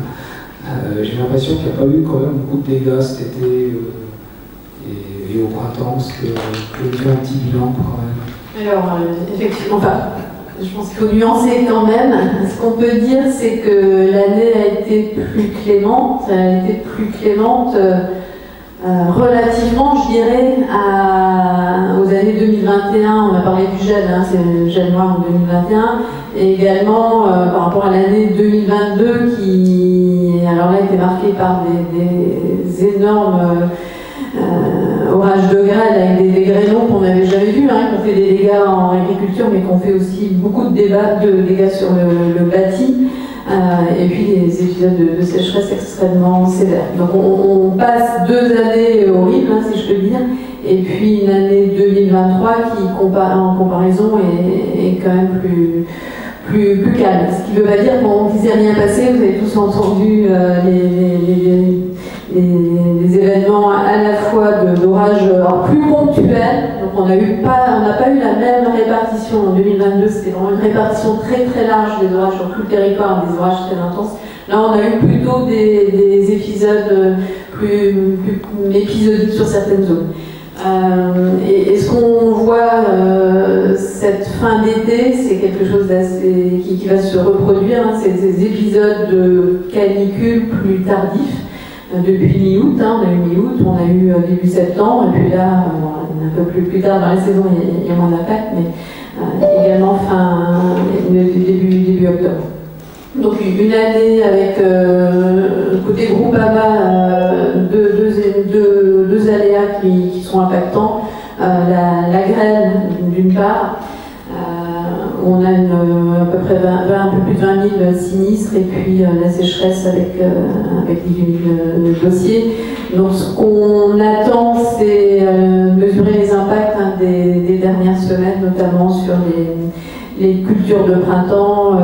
Speaker 1: j'ai l'impression qu'il n'y a pas eu quand même beaucoup de dégâts cet été et au printemps, parce que je fais un petit bilan quand même.
Speaker 4: Alors effectivement, je pense qu'il faut nuancer quand même. Ce qu'on peut dire, c'est que l'année a été plus clémente, relativement, je dirais, aux années 2021. On a parlé du gel, hein, c'est le gel noir en 2021, et également par rapport à l'année 2022 qui, alors là, était marquée par des énormes orages de grêle avec des grêlons qu'on n'avait jamais vus, hein, qui ont fait des dégâts en agriculture, mais qui ont fait aussi beaucoup de dégâts sur le bâti. Et puis des épisodes de sécheresse extrêmement sévères. Donc on passe 2 années horribles, hein, si je peux dire, et puis une année 2023 qui, en comparaison, est quand même plus calme. Ce qui ne veut pas dire qu'il ne s'est rien passé. Vous avez tous entendu les événements à la fois d'orages plus ponctuels. Donc on n'a pas eu la même répartition. En 2022, c'était vraiment une répartition très très large des orages sur tout le territoire, des orages très intenses. Là, on a eu plutôt des épisodes plus épisodiques sur certaines zones. Et ce qu'on voit cette fin d'été, c'est quelque chose d'assez qui va se reproduire. Hein, c'est des épisodes de canicule plus tardifs. Depuis mi-août, hein, on a eu mi-août, on a eu début septembre, et puis là, un peu plus tard dans la saison, il y a moins d'impact, mais également début octobre. Donc une année avec côté Groupama deux aléas qui sont impactants, la grêle d'une part. On a à peu près un peu plus de 20 000 sinistres et puis la sécheresse avec 18 000 dossiers. Donc ce qu'on attend, c'est mesurer les impacts des dernières semaines, notamment sur les cultures de printemps.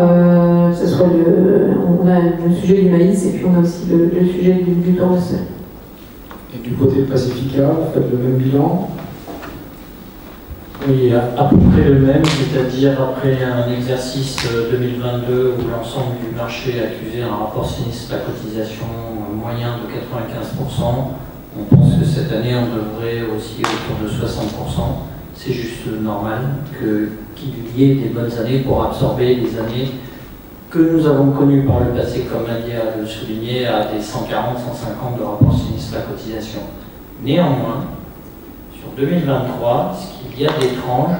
Speaker 4: Que ce soit on a le sujet du maïs et puis on a aussi le sujet du tournesol.
Speaker 1: Et du côté de Pacifica, vous faites le même bilan?
Speaker 5: Oui, à peu près le même, c'est-à-dire après un exercice 2022 où l'ensemble du marché accusait un rapport sinistre à cotisation moyen de 95%, on pense que cette année on devrait aussi autour de 60%. C'est juste normal qu'il y ait des bonnes années pour absorber les années que nous avons connues par le passé, comme Nadia a le souligné, à des 140, 150 de rapport sinistre à cotisation. Néanmoins, sur 2023, ce qu'il y a d'étrange,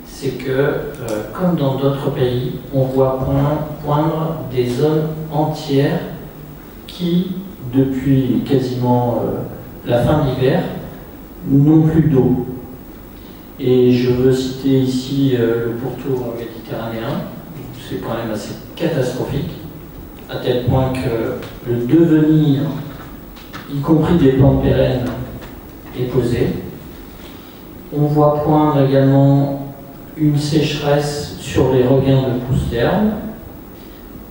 Speaker 5: c'est que, comme dans d'autres pays, on voit poindre des zones entières qui, depuis quasiment la fin de l'hiver, n'ont plus d'eau. Et je veux citer ici le pourtour méditerranéen. qui est quand même assez catastrophique, à tel point que le devenir, y compris des plantes pérennes, est posé. On voit poindre également une sécheresse sur les regains de pousses d'herbe.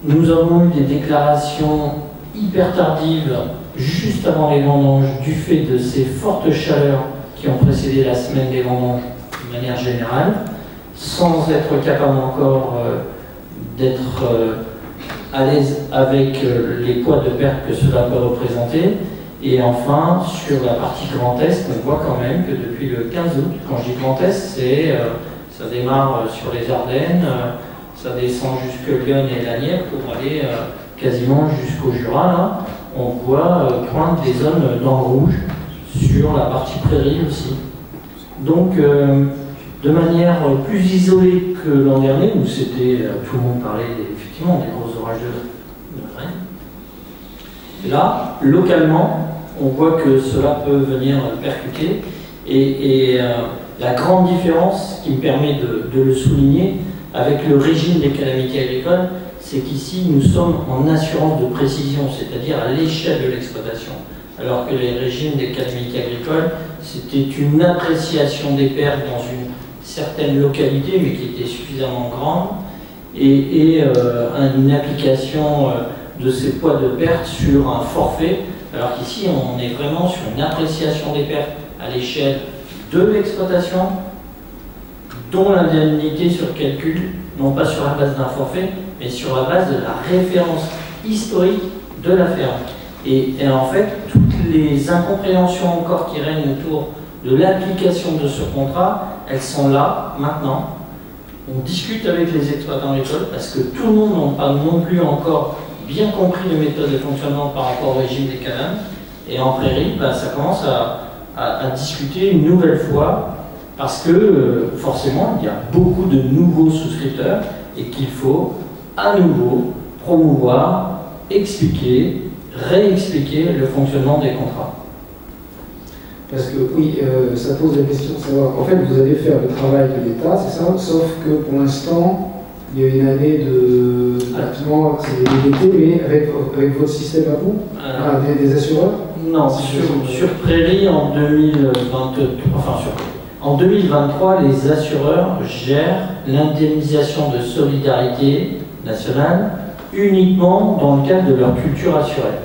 Speaker 5: Nous avons eu des déclarations hyper tardives juste avant les vendanges du fait de ces fortes chaleurs qui ont précédé la semaine des vendanges de manière générale, sans être capable encore d'être à l'aise avec les poids de perte que cela peut représenter. Et enfin, sur la partie Grand Est, on voit quand même que depuis le 15 août, quand je dis Grand Est, ça démarre sur les Ardennes, ça descend jusque Lyon et la Nièvre pour aller quasiment jusqu'au Jura. Là, on voit poindre des zones dans le rouge, sur la partie prairie aussi. Donc, de manière plus isolée que l'an dernier, où c'était, tout le monde parlait effectivement des gros orages de grêle. Là, localement, on voit que cela peut venir percuter. Et la grande différence qui me permet de le souligner avec le régime des calamités agricoles, c'est qu'ici, nous sommes en assurance de précision, c'est-à-dire à l'échelle de l'exploitation. Alors que les régimes des calamités agricoles, c'était une appréciation des pertes dans une certaine localité, mais qui était suffisamment grande, et une application de ces poids de perte sur un forfait, alors qu'ici, on est vraiment sur une appréciation des pertes à l'échelle de l'exploitation, dont l'indemnité sur calcul, non pas sur la base d'un forfait, mais sur la base de la référence historique de la ferme. Et en fait, toutes les incompréhensions encore qui règnent autour de l'application de ce contrat, elles sont là, maintenant. On discute avec les exploitants agricoles parce que tout le monde n'a pas non plus encore bien compris les méthodes de fonctionnement par rapport au régime des calames. Et en prairie, ça commence à discuter une nouvelle fois parce que forcément, il y a beaucoup de nouveaux souscripteurs et qu'il faut à nouveau promouvoir, expliquer, réexpliquer le fonctionnement des contrats.
Speaker 1: Parce que oui, ça pose la question de savoir, en fait vous allez faire le travail de l'État, c'est ça, sauf que pour l'instant, il y a une année de bâtiment, c'est des DDT, mais avec votre système à vous, des assureurs.
Speaker 5: Non, sur Prairie en 2023, les assureurs gèrent l'indemnisation de solidarité nationale uniquement dans le cadre de leur culture assurée.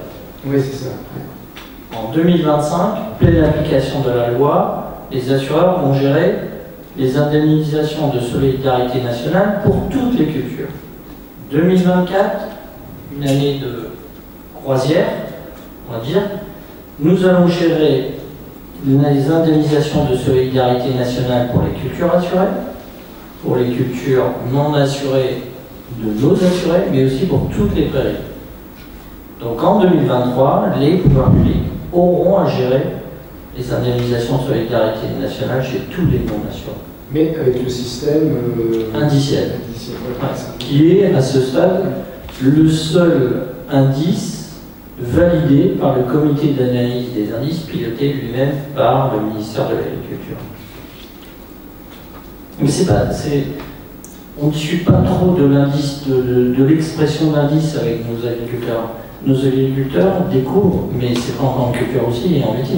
Speaker 1: Oui, c'est ça.
Speaker 5: En 2025, pleine application de la loi, les assureurs vont gérer les indemnisations de solidarité nationale pour toutes les cultures. 2024, une année de croisière, on va dire, nous allons gérer les indemnisations de solidarité nationale pour les cultures assurées, pour les cultures non assurées de nos assurés, mais aussi pour toutes les prairies. Donc en 2023, les pouvoirs publics auront à gérer les indemnisations de solidarité nationale chez tous les non-assurés.
Speaker 1: Mais avec le système
Speaker 5: indiciel, qui est à ce stade le seul indice validé par le comité d'analyse des indices, piloté lui-même par le ministère de l'Agriculture. Mais on ne discute pas trop de l'indice, de l'expression d'indice avec nos agriculteurs. Nos agriculteurs découvrent, mais c'est pas encore en culture aussi et en métier,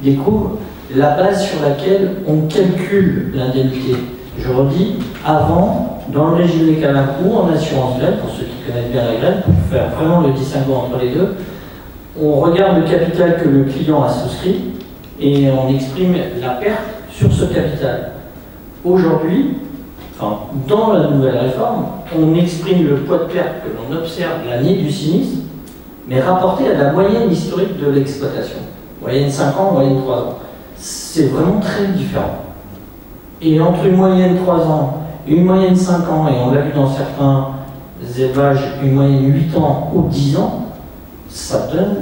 Speaker 5: découvrent la base sur laquelle on calcule l'indemnité. Je redis, avant, dans le régime des calames ou en assurance grêle, pour ceux qui connaissent bien la grêle, pour faire vraiment le distinguo entre les deux, on regarde le capital que le client a souscrit et on exprime la perte sur ce capital. Aujourd'hui, dans la nouvelle réforme, on exprime le poids de perte que l'on observe l'année du sinistre, mais rapporté à la moyenne historique de l'exploitation. Moyenne 5 ans, moyenne 3 ans. C'est vraiment très différent. Et entre une moyenne 3 ans et une moyenne 5 ans, et on l'a vu dans certains élevages, une moyenne 8 ans ou 10 ans, ça donne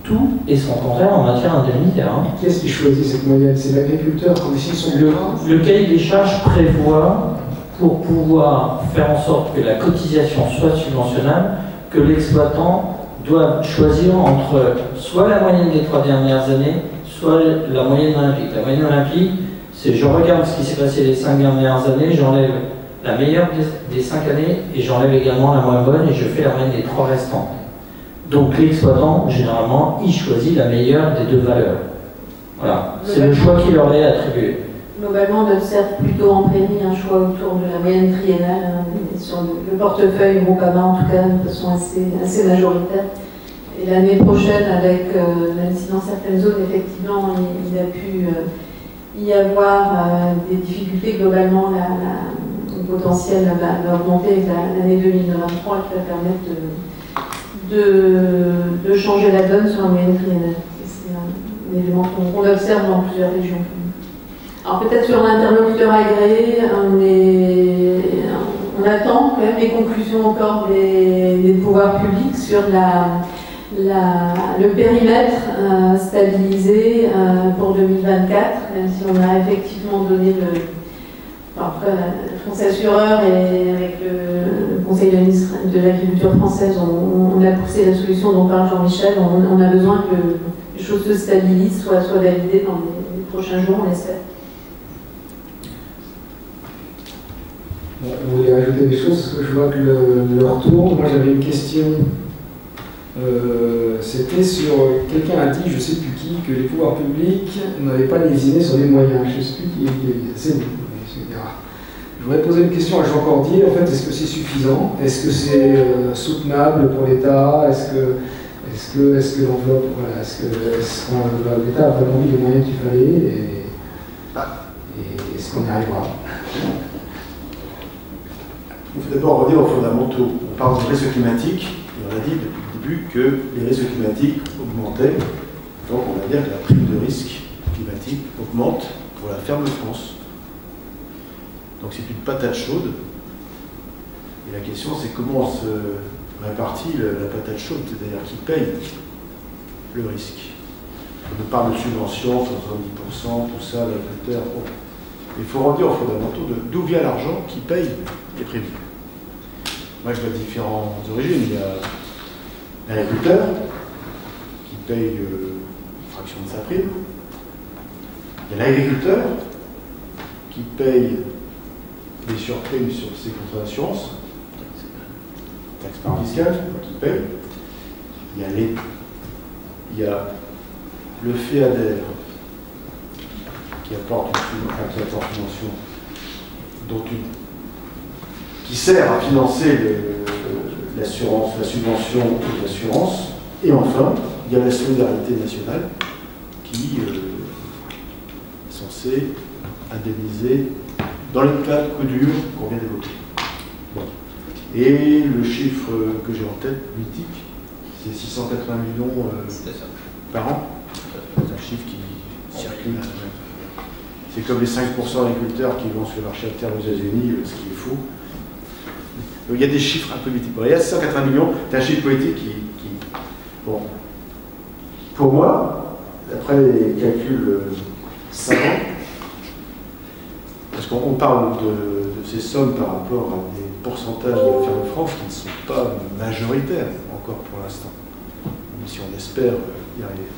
Speaker 5: tout et son contraire en matière indemnitaire.
Speaker 1: Qu'est-ce qui choisit cette moyenne? C'est l'agriculteur qui décide son contrat?
Speaker 5: Le cahier des charges prévoit, pour pouvoir faire en sorte que la cotisation soit subventionnable, que l'exploitant doit choisir entre soit la moyenne des 3 dernières années, soit la moyenne olympique. La moyenne olympique, c'est je regarde ce qui s'est passé les 5 dernières années, j'enlève la meilleure des 5 années et j'enlève également la moins bonne et je fais la moyenne des 3 restantes. Donc l'exploitant, généralement, il choisit la meilleure des 2 valeurs. Voilà, c'est le choix qui leur est attribué.
Speaker 4: Globalement, on observe plutôt en prairie un choix autour de la moyenne triennale, hein, sur le portefeuille Groupama en tout cas, de façon assez majoritaire. Et l'année prochaine, avec l'incident dans certaines zones, effectivement, il a pu y avoir des difficultés. Globalement, le potentiel va augmenter avec l'année 2023 qui va permettre de changer la donne sur la moyenne triennale. C'est un élément qu'on observe dans plusieurs régions. Alors peut-être sur l'interlocuteur agréé, on attend quand même les conclusions encore des pouvoirs publics sur le périmètre stabilisé pour 2024, même si on a effectivement donné le fonds assureur et avec le Conseil de l'agriculture française, on a poussé la solution dont parle Jean-Michel. On a besoin que les choses se stabilisent, soient validées dans les prochains jours, on l'espère.
Speaker 1: Vous voulez rajouter des choses? Parce que je vois que le retour, moi j'avais une question, c'était sur, quelqu'un a dit, je ne sais plus qui, que les pouvoirs publics n'avaient pas lésiné sur les moyens. Je ne sais plus qui, c'est vous. Je voudrais poser une question à Jean Cordier, en fait, est-ce que c'est suffisant? Est-ce que c'est soutenable pour l'État? Est-ce que l'enveloppe, voilà, est-ce que l'État a vraiment mis les moyens qu'il fallait et est-ce qu'on y arrivera?
Speaker 2: Il faut d'abord revenir aux fondamentaux. On parle de risque climatique, et on a dit depuis le début que les risques climatiques augmentaient. Donc on va dire que la prime de risque climatique augmente pour la ferme France. Donc c'est une patate chaude. Et la question c'est comment se répartit la patate chaude, c'est-à-dire qui paye le risque. On nous parle de subventions, 70%, tout ça, l'agriculteur. Bon. Il faut revenir aux fondamentaux de d'où vient l'argent qui paye les primes. Moi, je vois différentes origines. Il y a l'agriculteur qui paye une fraction de sa prime. Il y a l'agriculteur qui paye des surprimes sur ses contrats d'assurance, taxe par fiscale, qui paye. Il y a le FEADER qui apporte une financière qui sert à financer l'assurance, la subvention de l'assurance. Et enfin, il y a la solidarité nationale qui est censée indemniser dans les cas de coup dur qu'on vient d'évoquer. Bon. Et le chiffre que j'ai en tête, mythique, c'est 680 millions par an. C'est un chiffre qui circule. C'est comme les 5% d'agriculteurs qui vont sur le marché interne aux États-Unis, ce qui est faux. Donc il y a des chiffres un peu mythiques. Il y a 680 millions, c'est un chiffre politique qui... Bon. Pour moi, d'après les calculs savants, parce qu'on parle de ces sommes par rapport à des pourcentages de la ferme France qui ne sont pas majoritaires encore pour l'instant, même si on espère y arriver.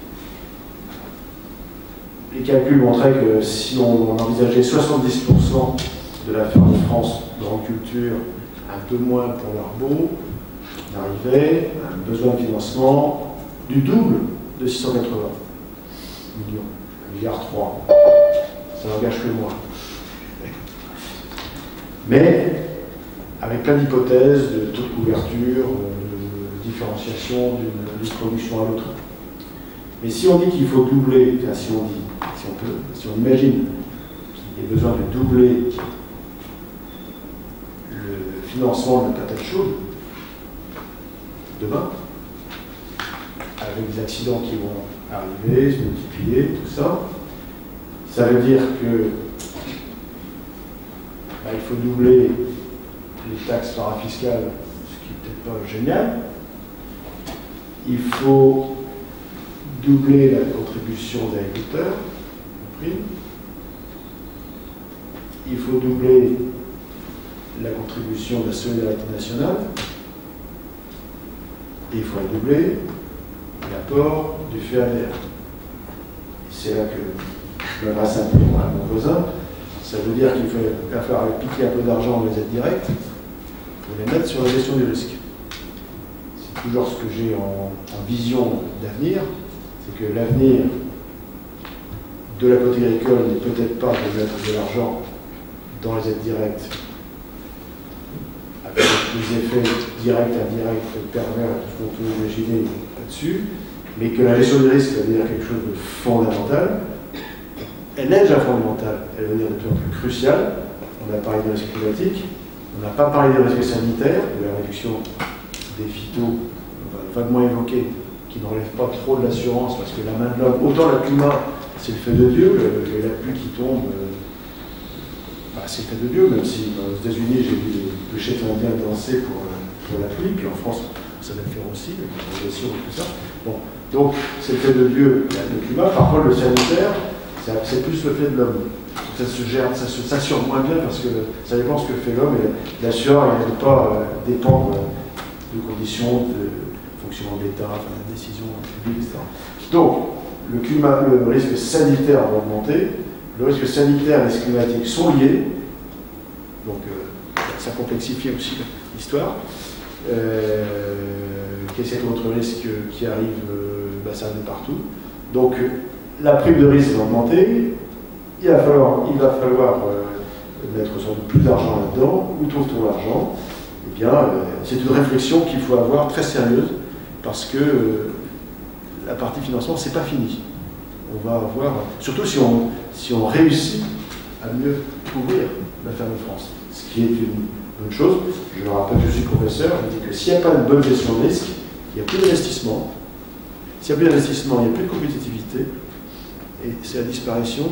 Speaker 2: Les calculs montraient que si on envisageait 70% de la ferme de France dans culture, un peu moins pour l'arbre, on arrivait à un besoin de financement du double de 680 millions, 1,3 milliard. Ça n'engage que moi. Mais avec plein d'hypothèses de taux de couverture, de différenciation d'une production à l'autre. Mais si on dit qu'il faut doubler, enfin si on imagine qu'il y a besoin de doubler le financement de la patate chaude demain, avec des accidents qui vont arriver, se multiplier, tout ça, ça veut dire que il faut doubler les taxes parafiscales, ce qui n'est peut-être pas génial. Il faut doubler la contribution des agriculteurs, compris. Il faut doubler la contribution de la solidarité nationale. Et il faudrait doubler l'apport du FEADER. C'est là que je m'adresse un peu à mon voisin. Ça veut dire qu'il va falloir piquer un peu d'argent dans les aides directes pour les mettre sur la gestion du risque. C'est toujours ce que j'ai en vision d'avenir, c'est que l'avenir de la politique agricole n'est peut-être pas de mettre de l'argent dans les aides directes, avec les effets directs, indirects, pervers qu'il faut tout imaginer là-dessus, mais que la gestion du risque va devenir quelque chose de fondamental. Elle est déjà fondamentale, elle va devenir de plus en plus cruciale. On a parlé des risques climatiques, on n'a pas parlé des risques sanitaires, de la réduction des phytos, vaguement évoqués, qui n'enlèvent pas trop de l'assurance, parce que la main de l'homme, autant le climat, c'est le fait de Dieu, la pluie qui tombe, c'est le fait de Dieu, même si aux États-Unis, j'ai vu le chef indien danser pour la pluie, puis en France, ça va le faire aussi, l'organisation et tout ça. Bon, donc, c'est le fait de Dieu, le climat. Par contre, le sanitaire, c'est plus le fait de l'homme. Ça se gère, ça s'assure moins bien parce que ça dépend ce que fait l'homme et l'assureur, il ne peut pas dépendre de conditions de fonctionnement de l'État, de décisions publiques, etc. Donc, le risque sanitaire va augmenter, le risque sanitaire et le risque climatique sont liés, donc ça complexifie aussi l'histoire. Qu'est-ce qu'il y a d'autres risques qui arrivent, ça arrive partout. Donc, la prime de risque va augmenter, il va falloir mettre sans doute plus d'argent là-dedans. Où trouve-t-on l'argent? Eh bien, c'est une réflexion qu'il faut avoir très sérieuse, parce que la partie financement, c'est pas fini. On va avoir, surtout si on réussit à mieux couvrir la ferme France, ce qui est une bonne chose. Je le rappelle, je suis professeur, je dis que s'il n'y a pas de bonne gestion de risque, il n'y a plus d'investissement. S'il n'y a plus d'investissement, il n'y a plus de compétitivité, et c'est la disparition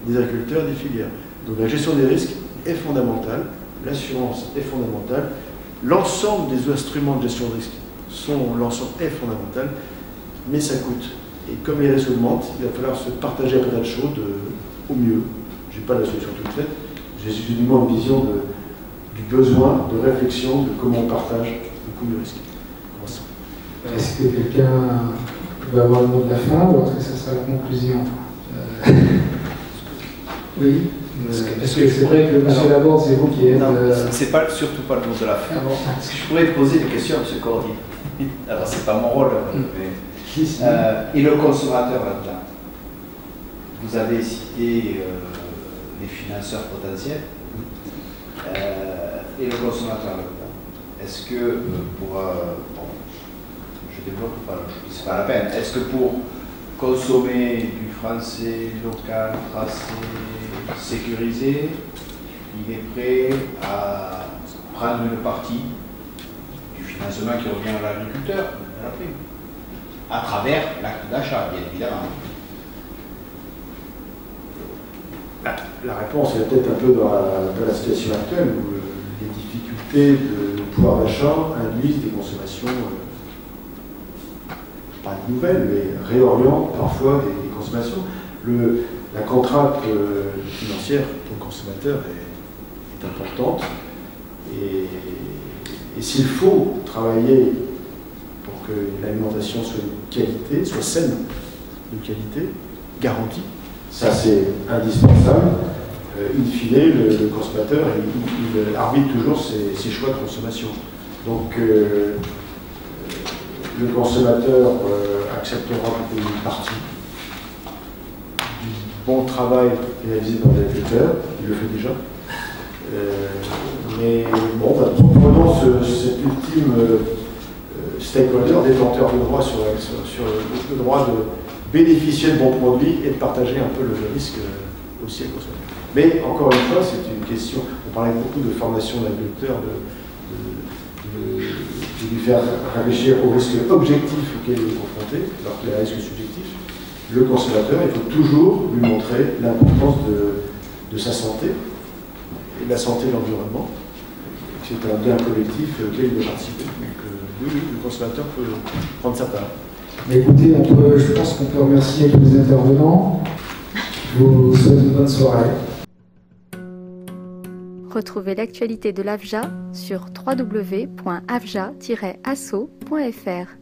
Speaker 2: des agriculteurs et des filières. Donc la gestion des risques est fondamentale, l'assurance est fondamentale, l'ensemble des instruments de gestion de risque l'ensemble est fondamental, mais ça coûte. Et comme les risques augmentent, il va falloir se partager un patate chaude au mieux. Je n'ai pas la solution toute faite, j'ai uniquement une vision du besoin de réflexion de comment on partage le coût du risque.
Speaker 1: Est-ce que quelqu'un va avoir le mot de la fin ou est-ce que ça sera la conclusion? Oui. Est-ce que c'est vrai que M. Laborde, c'est vous qui êtes...
Speaker 3: Non, c'est surtout pas le mot de la fin. Est-ce que je pourrais te poser des questions à M. Cordy? Alors, c'est pas mon rôle, mais... et le consommateur là-dedans? Vous avez cité les financeurs potentiels. Et le consommateur là-dedans? Est-ce que pour... je développe pas, c'est pas la peine. Est-ce que pour consommer du français local, tracé, sécurisé, il est prêt à prendre une partie du financement qui revient à l'agriculteur, à la prime, à travers l'acte d'achat, bien évidemment?
Speaker 2: La réponse est peut-être un peu dans la situation actuelle où les difficultés de pouvoir d'achat induisent des consommations pas nouvelles, mais réorientent parfois des consommations. La contrainte financière pour le consommateur est importante et s'il faut travailler pour que l'alimentation soit de qualité, soit saine, de qualité, garantie, ça c'est indispensable. In fine, le consommateur il arbitre toujours ses choix de consommation. Donc le consommateur acceptera une partie du bon travail réalisé par l'agriculteur, il le fait déjà. Mais bon, prenons cet ultime stakeholder, détenteur de droit sur le droit de bénéficier de bons produits et de partager un peu le risque aussi à consommer. Mais encore une fois, c'est une question, on parlait beaucoup de formation d'agriculteurs, de lui faire réfléchir aux risques objectifs auxquels il est confronté, alors qu'il y a un risque subjectif. Le consommateur, il faut toujours lui montrer l'importance de sa santé et de la santé de l'environnement. C'est un bien collectif auquel il doit participer. Donc oui, le consommateur peut prendre sa part.
Speaker 1: Écoutez, je pense qu'on peut remercier tous les intervenants. Je vous souhaite une bonne soirée.
Speaker 6: Retrouvez l'actualité de l'AFJA sur www.afja-asso.fr.